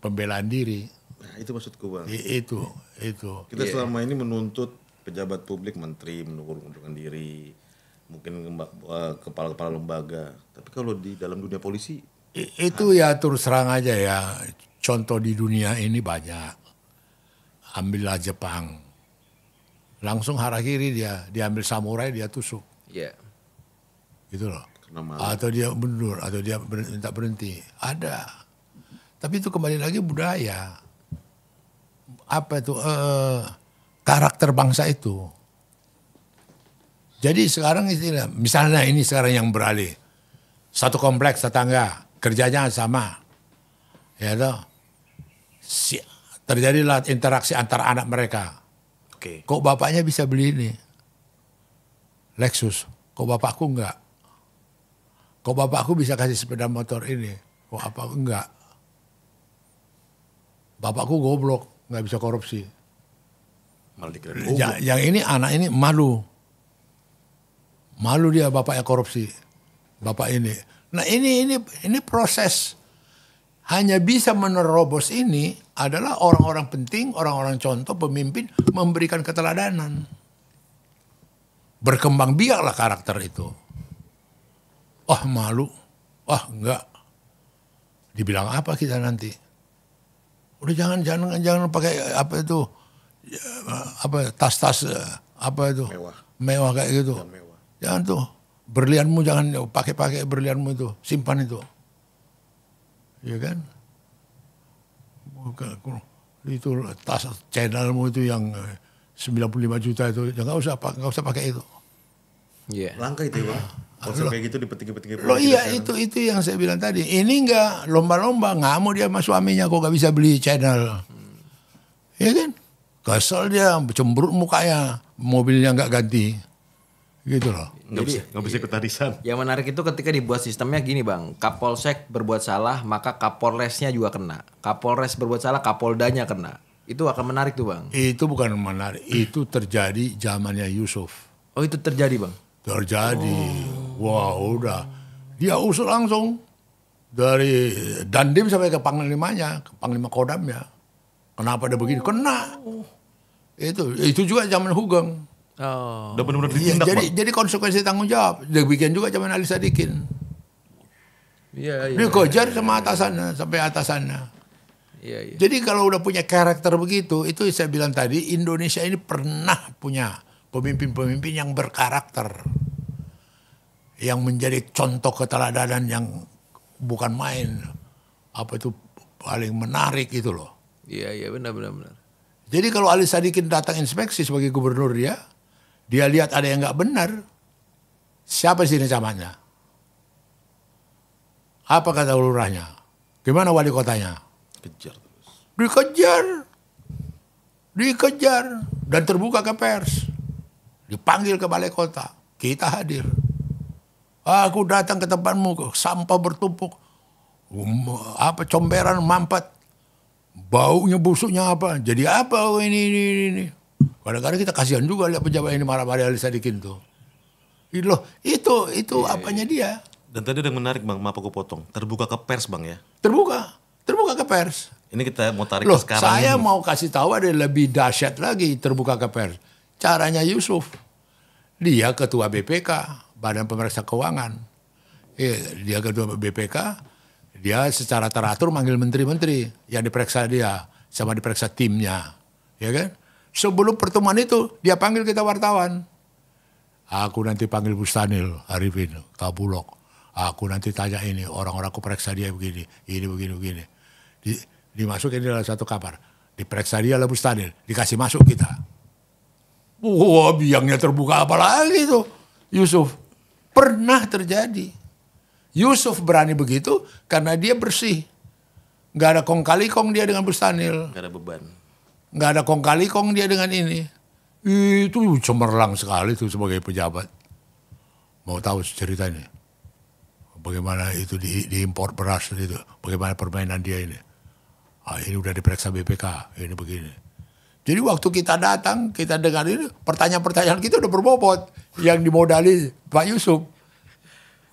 pembelaan diri. Nah, itu maksudku Bang. Itu. Kita selama ini menuntut pejabat publik, menteri mengundurkan diri, mungkin kepala-kepala lembaga. Tapi kalau di dalam dunia polisi, Itu ya terus terang aja ya. Contoh di dunia ini banyak. Ambillah Jepang. Langsung harakiri dia ambil samurai dia tusuk. Iya. Gitu loh. karena malu. Atau dia mundur, atau dia minta berhenti. Ada. Tapi itu kembali lagi budaya. Apa itu? Karakter bangsa itu. Jadi sekarang istilah, misalnya ini sekarang yang beralih. Satu kompleks tetangga, kerjanya sama. Ya toh. Terjadilah interaksi antara anak mereka. Oke. Kok bapaknya bisa beli ini? Lexus. Kok bapakku enggak? Kok bapakku bisa kasih sepeda motor ini? Kok bapakku enggak? Bapakku goblok, enggak bisa korupsi. Malah dikira Yang ini anak ini malu. Malu dia bapaknya korupsi. Bapak ini. Nah ini proses. Hanya bisa menerobos ini adalah orang-orang penting, orang-orang contoh, pemimpin memberikan keteladanan. Berkembang biaklah karakter itu. Wah malu, wah enggak. Dibilang apa kita nanti? Udah jangan pakai apa itu, apa tas-tas apa itu mewah kayak gitu. mewah. Jangan tuh berlianmu jangan pakai berlianmu itu, simpan itu. Iya kan? Itu tas channelmu itu yang 95 juta itu, ya nggak usah pakai itu. Iya. Langka itu ya Bang. Konsep kayak gitu di petinggi-petinggi Loh politik iya sekarang. itu yang saya bilang tadi. Ini nggak lomba-lomba, ngamuk dia sama suaminya kok nggak bisa beli channel. Iya kan? Kesel dia, cemberut mukanya, mobilnya nggak ganti. Gitu loh. Nggak bisa ikut arisan. Yang menarik itu ketika dibuat sistemnya gini Bang, Kapolsek berbuat salah maka Kapolresnya juga kena. Kapolres berbuat salah, Kapoldanya kena. Itu akan menarik tuh Bang. Itu bukan menarik, itu terjadi zamannya Yusuf. Oh itu terjadi Bang? Terjadi. Wah udah. Dia usul langsung. Dari Dandim sampai ke Panglimanya, ke Panglima Kodamnya. Kenapa dia begini? Kena. Itu juga zaman Hugeng. Oh. Udah benar-benar Iya, ditindak Bang. jadi konsekuensi tanggung jawab. Demikian juga zaman Ali Sadikin. Iya. Dikejar sama atasannya, sampai atasannya. Iya. Jadi kalau udah punya karakter begitu, itu saya bilang tadi, Indonesia ini pernah punya pemimpin-pemimpin yang berkarakter. Yang menjadi contoh keteladanan yang bukan main. Apa itu paling menarik itu loh. Iya benar. Jadi kalau Ali Sadikin datang inspeksi sebagai gubernur dia lihat ada yang nggak benar, siapa sini camatnya? Apa kata lurahnya? Gimana wali kotanya? Kejar terus. Dikejar Dan terbuka ke pers. Dipanggil ke balai kota, kita hadir. Aku datang ke tempatmu, sampah bertumpuk, comberan mampet, baunya busuknya apa? Jadi apa ini? Kadang-kadang kita kasihan juga lihat pejabat ini marah-marah Ali Sadikin tuh. Itu apanya dia? Dan tadi ada yang menarik Bang, maaf aku potong. Terbuka ke pers Bang ya. Terbuka ke pers. Ini kita mau tarik Loh, ke sekarang saya ini. mau kasih tahu ada lebih dahsyat lagi terbuka ke pers. Caranya Yusuf. Dia ketua BPK, Badan Pemeriksa Keuangan. Dia ketua BPK, dia secara teratur manggil menteri-menteri yang diperiksa dia sama diperiksa timnya. Ya kan? Sebelum pertemuan itu dia panggil kita wartawan. Aku nanti panggil Bustanil, Arifin, Kabulok. Aku nanti tanya ini, orang-orang aku periksa dia begini, ini begini. Dimasukin dalam satu kamar. Diperiksa dia lah Bustanil, dikasih masuk kita. Wah, biangnya terbuka apalagi itu. Yusuf. Pernah terjadi. Yusuf berani begitu karena dia bersih. Gak ada kong kali kong dia dengan Bustanil. Gak ada beban. Gak ada kong kali kong dia dengan ini. Itu cemerlang sekali tuh sebagai pejabat. Mau tahu ceritanya? Bagaimana itu diimpor beras itu. Bagaimana permainan dia ini. Ini udah diperiksa BPK, ini begini. Jadi waktu kita datang, kita dengar ini, pertanyaan-pertanyaan kita udah berbobot. Yang dimodali Pak Yusuf.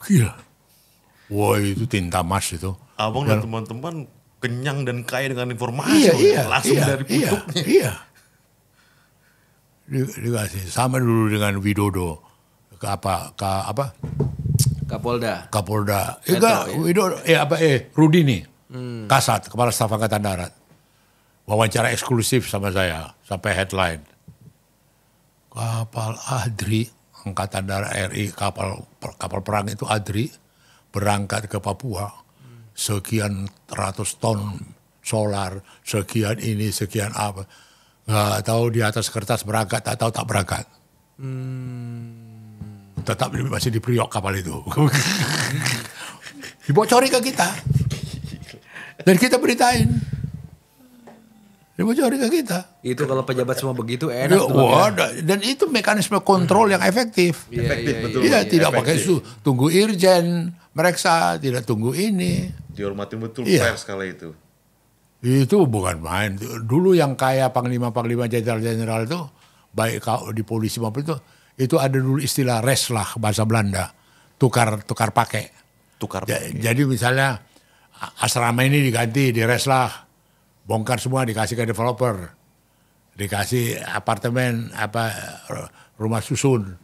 Gila. Wah itu tinta emas itu. Abang dan teman-teman kenyang dan kaya dengan informasi. Langsung dari pucuknya. Iya. Dikasih. Sama dulu dengan Widodo. Kapolda. Widodo, Rudini. Kasat, Kepala Staf Angkatan Darat. Wawancara eksklusif sama saya. Sampai headline. Kapal Adri, Angkatan Darat RI, kapal perang itu Adri, berangkat ke Papua. Sekian ratus ton solar, sekian ini, sekian apa. Nggak tahu di atas kertas berangkat, tak tahu tak berangkat. Tetap masih di Priok kapal itu. Dibocori ke kita. Dan kita beritain. Dibocori ke kita. Itu kalau pejabat semua begitu enak. Dan itu mekanisme kontrol yang efektif. Betul. Iya, tidak pakai tunggu irjen, mereksa, tidak tunggu ini. Dihormatin betul pers kala itu. Itu bukan main. Dulu yang kaya panglima-panglima jenderal-jenderal itu, baik di polisi maupun itu ada dulu istilah reslah bahasa Belanda, tukar pakai. Jadi misalnya asrama ini diganti di reslah, bongkar semua dikasih ke developer, dikasih apartemen rumah susun,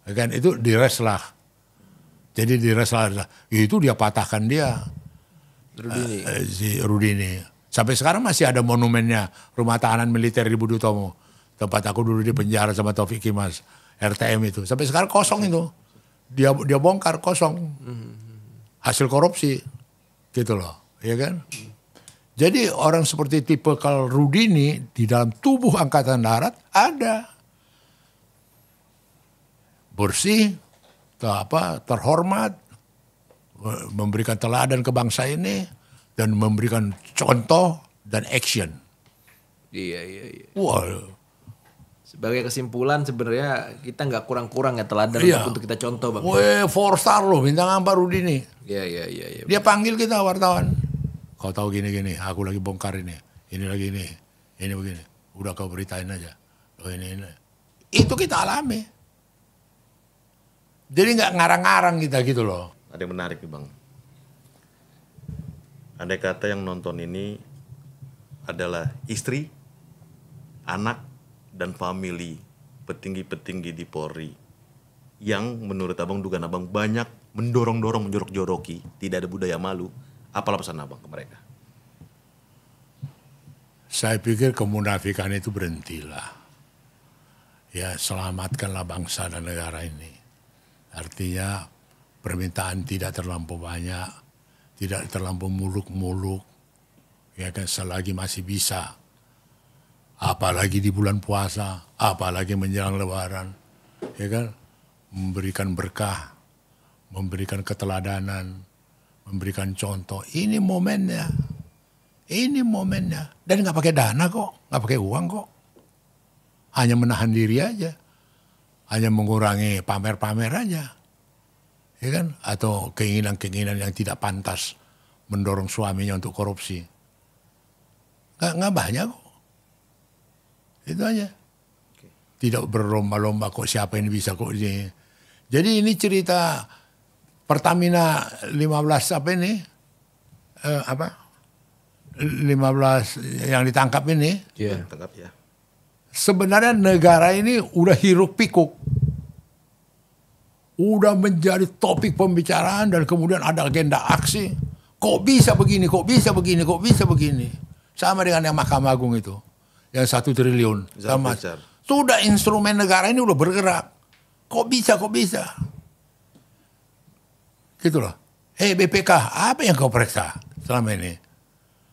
kan itu di reslah. Jadi di reslah itu dia patahkan dia. Si Rudini. Sampai sekarang masih ada monumennya rumah tahanan militer di Budi Utomo. Tempat aku dulu di penjara sama Taufik Kimas. RTM itu. Sampai sekarang kosong itu. Dia bongkar kosong. Hasil korupsi. Gitu loh. Ya kan? Jadi orang seperti tipikal Rudini di dalam tubuh Angkatan Darat ada. Bersih. Terhormat. Memberikan teladan ke bangsa ini dan memberikan contoh dan action. Iya. Wah. Sebagai kesimpulan sebenarnya kita nggak kurang-kurang ya teladan untuk kita contoh, Bang. 4 star loh bintang 4 Rudini. Iya. Dia panggil kita wartawan. Kau tahu gini, aku lagi bongkar ini lagi ini begini. Udah kau beritain aja. Ini. Itu kita alami. Jadi nggak ngarang-ngarang kita gitu loh. Ada yang menarik nih Bang. Andai kata yang nonton ini adalah istri, anak, dan famili petinggi-petinggi di Polri yang menurut Abang, dugaan Abang banyak mendorong-dorong, menjorok-joroki, tidak ada budaya malu. Apalah pesan Abang ke mereka? Saya pikir kemunafikan itu berhentilah. Ya, selamatkanlah bangsa dan negara ini. Artinya permintaan tidak terlampau banyak, tidak terlampau muluk-muluk, ya kan, selagi masih bisa. Apalagi di bulan puasa, apalagi menjelang Lebaran, ya kan, memberikan berkah, memberikan keteladanan, memberikan contoh. Ini momennya, dan nggak pakai dana kok, nggak pakai uang kok, hanya menahan diri aja, hanya mengurangi pamer-pamer aja. Ya kan? Atau keinginan-keinginan yang tidak pantas mendorong suaminya untuk korupsi. Nggak banyak kok. Itu aja. Tidak berlomba-lomba kok siapa yang bisa kok ini. Jadi ini cerita Pertamina 15 apa ini? 15 yang ditangkap ini. Iya. Tangkap ya. Sebenarnya negara ini udah hiruk pikuk. Udah menjadi topik pembicaraan dan kemudian ada agenda aksi. Kok bisa begini, kok bisa begini, kok bisa begini. Sama dengan yang Mahkamah Agung itu. Yang 1 triliun. Sama. Sudah instrumen negara ini udah bergerak. Kok bisa. Gitu loh. BPK, apa yang kau periksa selama ini?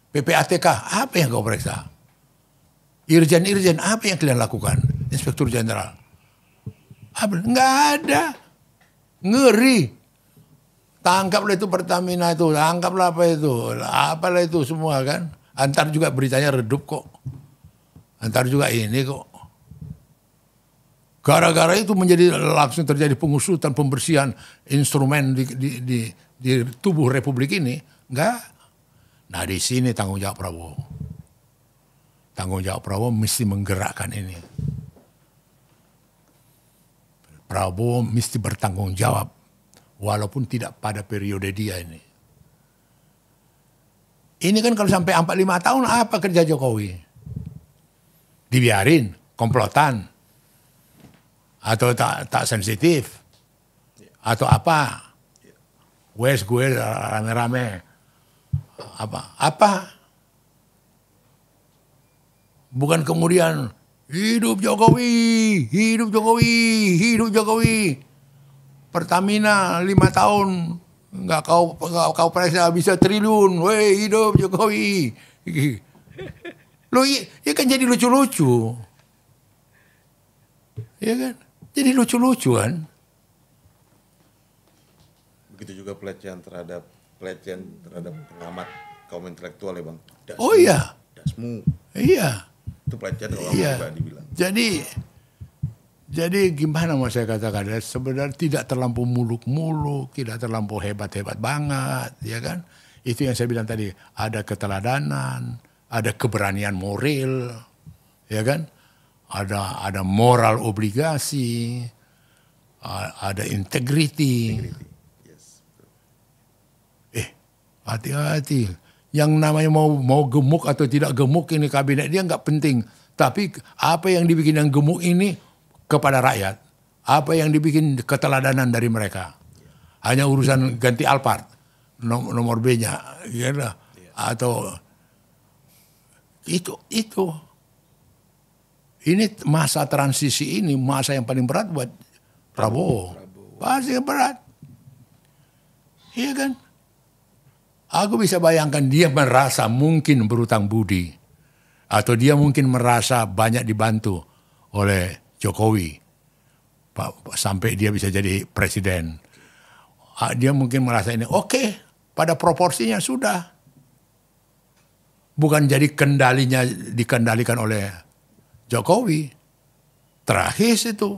PPATK, apa yang kau periksa? Irjen, apa yang kalian lakukan? Inspektur Jenderal. Nggak ada. Ngeri. Tangkaplah itu Pertamina itu, tangkaplah apalah itu semua kan. Antar juga beritanya redup kok. Antar juga ini kok. Gara-gara itu langsung terjadi pengusutan, pembersihan instrumen di tubuh Republik ini. Enggak. Nah di sini tanggung jawab Prabowo. Tanggung jawab Prabowo mesti menggerakkan ini. Prabowo mesti bertanggung jawab. Walaupun tidak pada periode dia ini. Ini kan kalau sampai 45 tahun apa kerja Jokowi? Dibiarin, komplotan. Atau tak sensitif. Atau apa? Wes gue rame-rame. Apa? Bukan kemudian hidup Jokowi, hidup Jokowi, hidup Jokowi. Pertamina 5 tahun nggak kau periksa bisa triliun, weh hidup Jokowi. Lo ya kan jadi lucu-lucu, ya kan? Jadi lucu-lucu kan? Begitu juga pelecehan terhadap pengamat kaum intelektual ya Bang. Dasmu, Oh iya, Dasmu. iya. Itu pelecehan kalau Iya. pribadi bilang. Jadi gimana mau saya katakan, sebenarnya tidak terlampau muluk-muluk, tidak terlampau hebat-hebat banget, ya kan? Itu yang saya bilang tadi, ada keteladanan, ada keberanian moral, ya kan? Ada moral obligasi, ada integrity. Yes. Hati-hati. Yang namanya mau gemuk atau tidak gemuk ini kabinet dia nggak penting. Tapi apa yang dibikin yang gemuk ini kepada rakyat. Apa yang dibikin keteladanan dari mereka. Hanya urusan ganti Alphard. Nomor B-nya. Ya, atau itu. Ini masa transisi ini masa yang paling berat buat Prabowo. Pasti berat. Iya kan? Aku bisa bayangkan dia merasa mungkin berutang budi. Atau dia mungkin merasa banyak dibantu oleh Jokowi. Sampai dia bisa jadi presiden. Dia mungkin merasa ini oke, pada proporsinya sudah. Bukan jadi dikendalikan oleh Jokowi. Terakhir itu.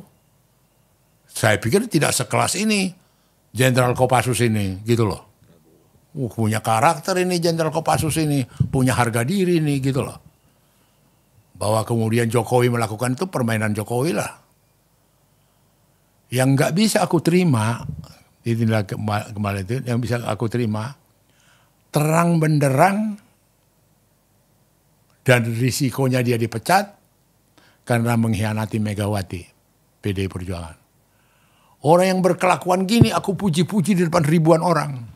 Saya pikir tidak sekelas ini. Jenderal Kopassus ini gitu loh. Punya karakter ini Jenderal Kopassus ini, punya harga diri ini gitu loh. Bahwa kemudian Jokowi melakukan itu permainan Jokowi lah. Yang nggak bisa aku terima, inilah kembali itu, yang bisa aku terima, terang benderang dan risikonya dia dipecat karena mengkhianati Megawati, PDI Perjuangan. Orang yang berkelakuan gini aku puji-puji di depan ribuan orang.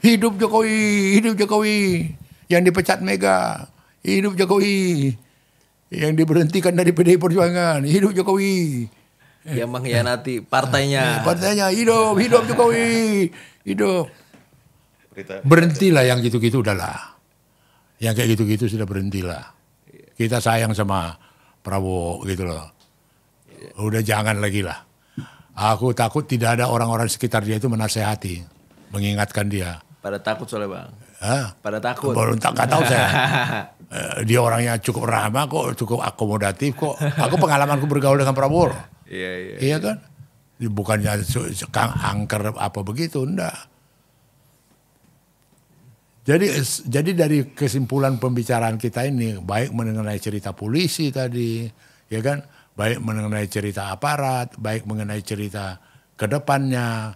Hidup Jokowi, hidup Jokowi. Yang dipecat Mega, hidup Jokowi. Yang diberhentikan dari PDI Perjuangan, hidup Jokowi. Yang mengkhianati partainya. Partainya hidup Jokowi, hidup. Berhentilah yang gitu-gitu udahlah. Yang kayak gitu-gitu sudah berhentilah. Kita sayang sama Prabowo gitu loh. Udah jangan lagi lah. Aku takut tidak ada orang-orang sekitar dia itu menasehati, mengingatkan dia. Pada takut soalnya Bang. Hah? Pada takut. Baru tak tahu saya. Dia orangnya cukup ramah kok, cukup akomodatif kok. Aku pengalamanku bergaul dengan Prabowo. Iya. Iya kan? Bukannya angker apa begitu, enggak. Jadi dari kesimpulan pembicaraan kita ini, baik mengenai cerita polisi tadi, ya kan? Baik mengenai cerita aparat, baik mengenai cerita ke depannya.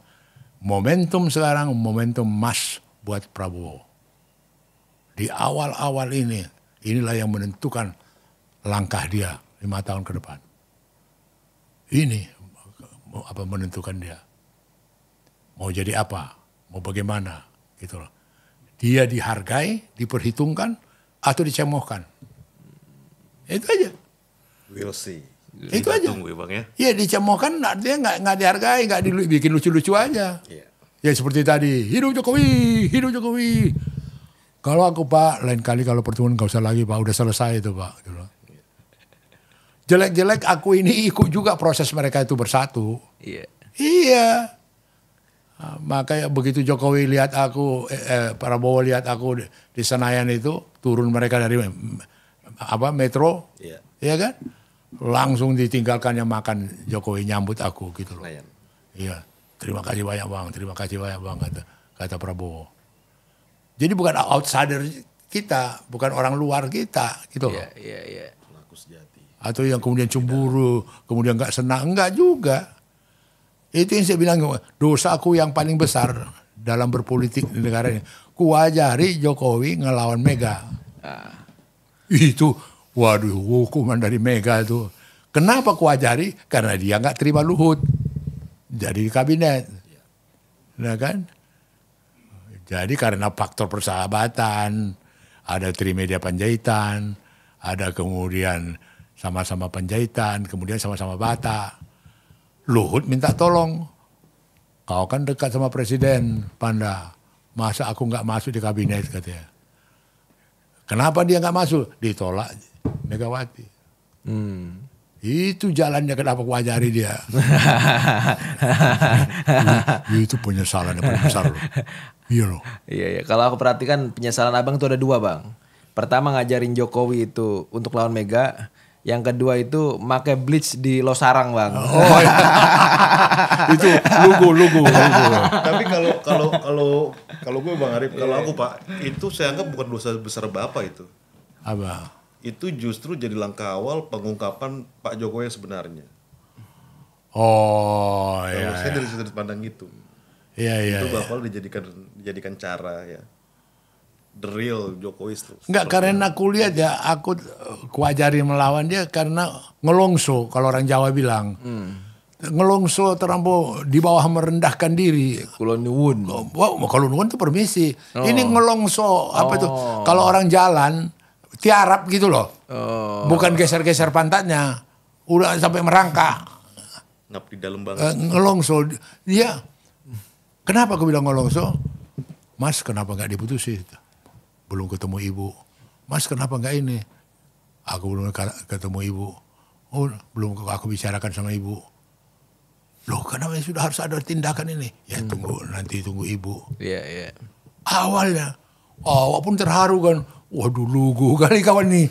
Momentum sekarang, momentum emas buat Prabowo. Di awal-awal ini, inilah yang menentukan langkah dia 5 tahun ke depan. Ini apa menentukan dia. Mau jadi apa, mau bagaimana, gitu loh. Dia dihargai, diperhitungkan, atau dicemohkan. Itu aja. We'll see. Itu aja. Tunggu ya Bang ya. Iya dicemohkan artinya nggak dihargai, nggak bikin lucu-lucu aja. Iya. Ya seperti tadi, hidup Jokowi, hidup Jokowi. Kalau aku Pak, lain kali kalau pertemuan nggak usah lagi Pak, udah selesai itu Pak. Gitu. Jelek-jelek aku ini ikut juga proses mereka itu bersatu. Iya. Iya. Nah, makanya begitu Jokowi lihat aku, Prabowo lihat aku di Senayan itu, turun mereka dari metro, Iya. ya kan? Langsung ditinggalkannya makan Jokowi nyambut aku gitu loh. Layan. Iya, terima kasih banyak bang, terima kasih banyak bang kata Prabowo. Jadi bukan outsider kita, bukan orang luar kita gitu loh. Iya. Laku sejati. Atau yang kemudian cemburu, kemudian nggak senang, enggak juga. Itu yang saya bilang, dosaku yang paling besar dalam berpolitik di negara ini. Kuajari Jokowi ngelawan Mega. Itu, waduh, hukuman dari Mega itu. Kenapa kuajari? Karena dia nggak terima Luhut jadi di kabinet. Nah kan? Jadi karena faktor persahabatan, ada Trimedia Panjaitan, ada kemudian sama-sama Panjaitan, kemudian sama-sama Bata. Luhut minta tolong, kau kan dekat sama Presiden, Panda, masa aku nggak masuk di kabinet katanya. Kenapa dia nggak masuk? Ditolak Megawati. Itu jalannya kenapa aku ajari dia. Itu penyesalan yang paling besar loh. Iya loh. Iya. Kalau aku perhatikan penyesalan abang itu ada 2 bang. Pertama ngajarin Jokowi itu untuk lawan Mega. Yang kedua itu pakai bleach di Losarang bang. Oh iya. Itu lugu. Tapi kalau gue Bang Arif, kalau aku Pak, itu saya anggap bukan dosa besar Bapak itu. Apa? Itu justru jadi langkah awal pengungkapan Pak Jokowi yang sebenarnya. Oh Kalau iya. saya dari sudut pandang itu. Iya. Itu Bapak dijadikan cara ya. The real Jokowi itu. Enggak, karena aku lihat ya, aku kuajari melawan dia karena ngelongso, kalau orang Jawa bilang. Ngelongso terlampau di bawah merendahkan diri. Kulon Nuwun. Wow, kalau nuwun itu permisi. Ini ngelongso, apa itu? Kalau orang jalan, tiarap gitu loh. Bukan geser-geser pantatnya. Udah sampai merangkak. Ngap di dalam banget. Ngelongso. Dia, kenapa aku bilang ngelongso? Mas, kenapa gak diputusin? Belum ketemu ibu. Mas, kenapa gak ini? Aku belum ketemu ibu. Oh, belum aku bicarakan sama ibu. Loh, kenapa sudah harus ada tindakan ini? Ya nanti tunggu ibu. Iya. Awalnya, awak pun terharu kan. Waduh, lugu kali kawan nih.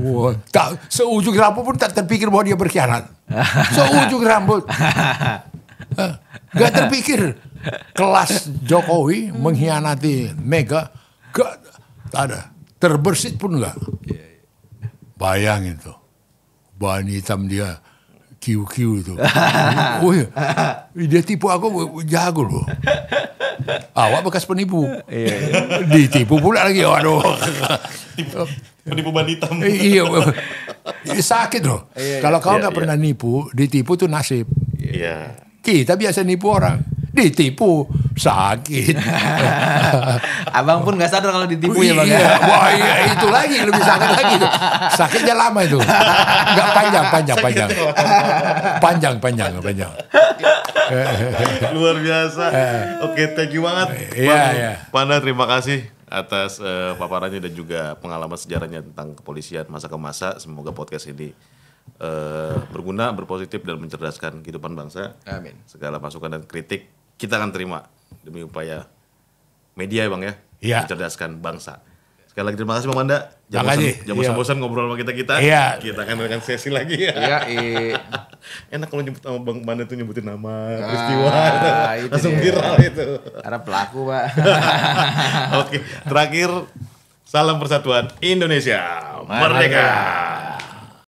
Wah, tak seujung rambut pun tak terpikir bahwa dia berkhianat. Seujung rambut. Gak terpikir kelas Jokowi mengkhianati Mega. Gak ada. Terbersit pun gak. Bayangin tuh. Bahan hitam dia. QQ itu. Oh iya. Dia tipu aku jago loh. Awak bekas penipu. Ditipu pula lagi. Waduh. Penipu ban hitam. Iya. Sakit loh. Kalau kau nggak pernah nipu, ditipu tuh nasib. Iya. Kita biasa nipu orang. Ditipu sakit. Abang pun gak sadar kalau ditipu ya bang. Iya. Wah iya, itu lagi lebih sakit lagi tuh. Sakitnya lama itu. Nggak panjang. Luar biasa. Oke, thank you banget. Iya. Panda, terima kasih atas paparannya dan juga pengalaman sejarahnya tentang kepolisian masa ke masa. Semoga podcast ini berguna, berpositif dan mencerdaskan kehidupan bangsa. Amin. Segala masukan dan kritik kita akan terima demi upaya media ya Bang ya. Iya. Mencerdaskan bangsa. Sekali lagi terima kasih Bang Manda. Terima kasih. Jangan bosan-bosan ngobrol sama kita. Iya. Kita akan dengan sesi lagi ya. Iya. Enak kalau nyebut sama Bang Manda tuh nyebutin nama peristiwa. Itu Langsung dia. viral itu. Karena pelaku pak. Oke, terakhir salam persatuan Indonesia Merdeka.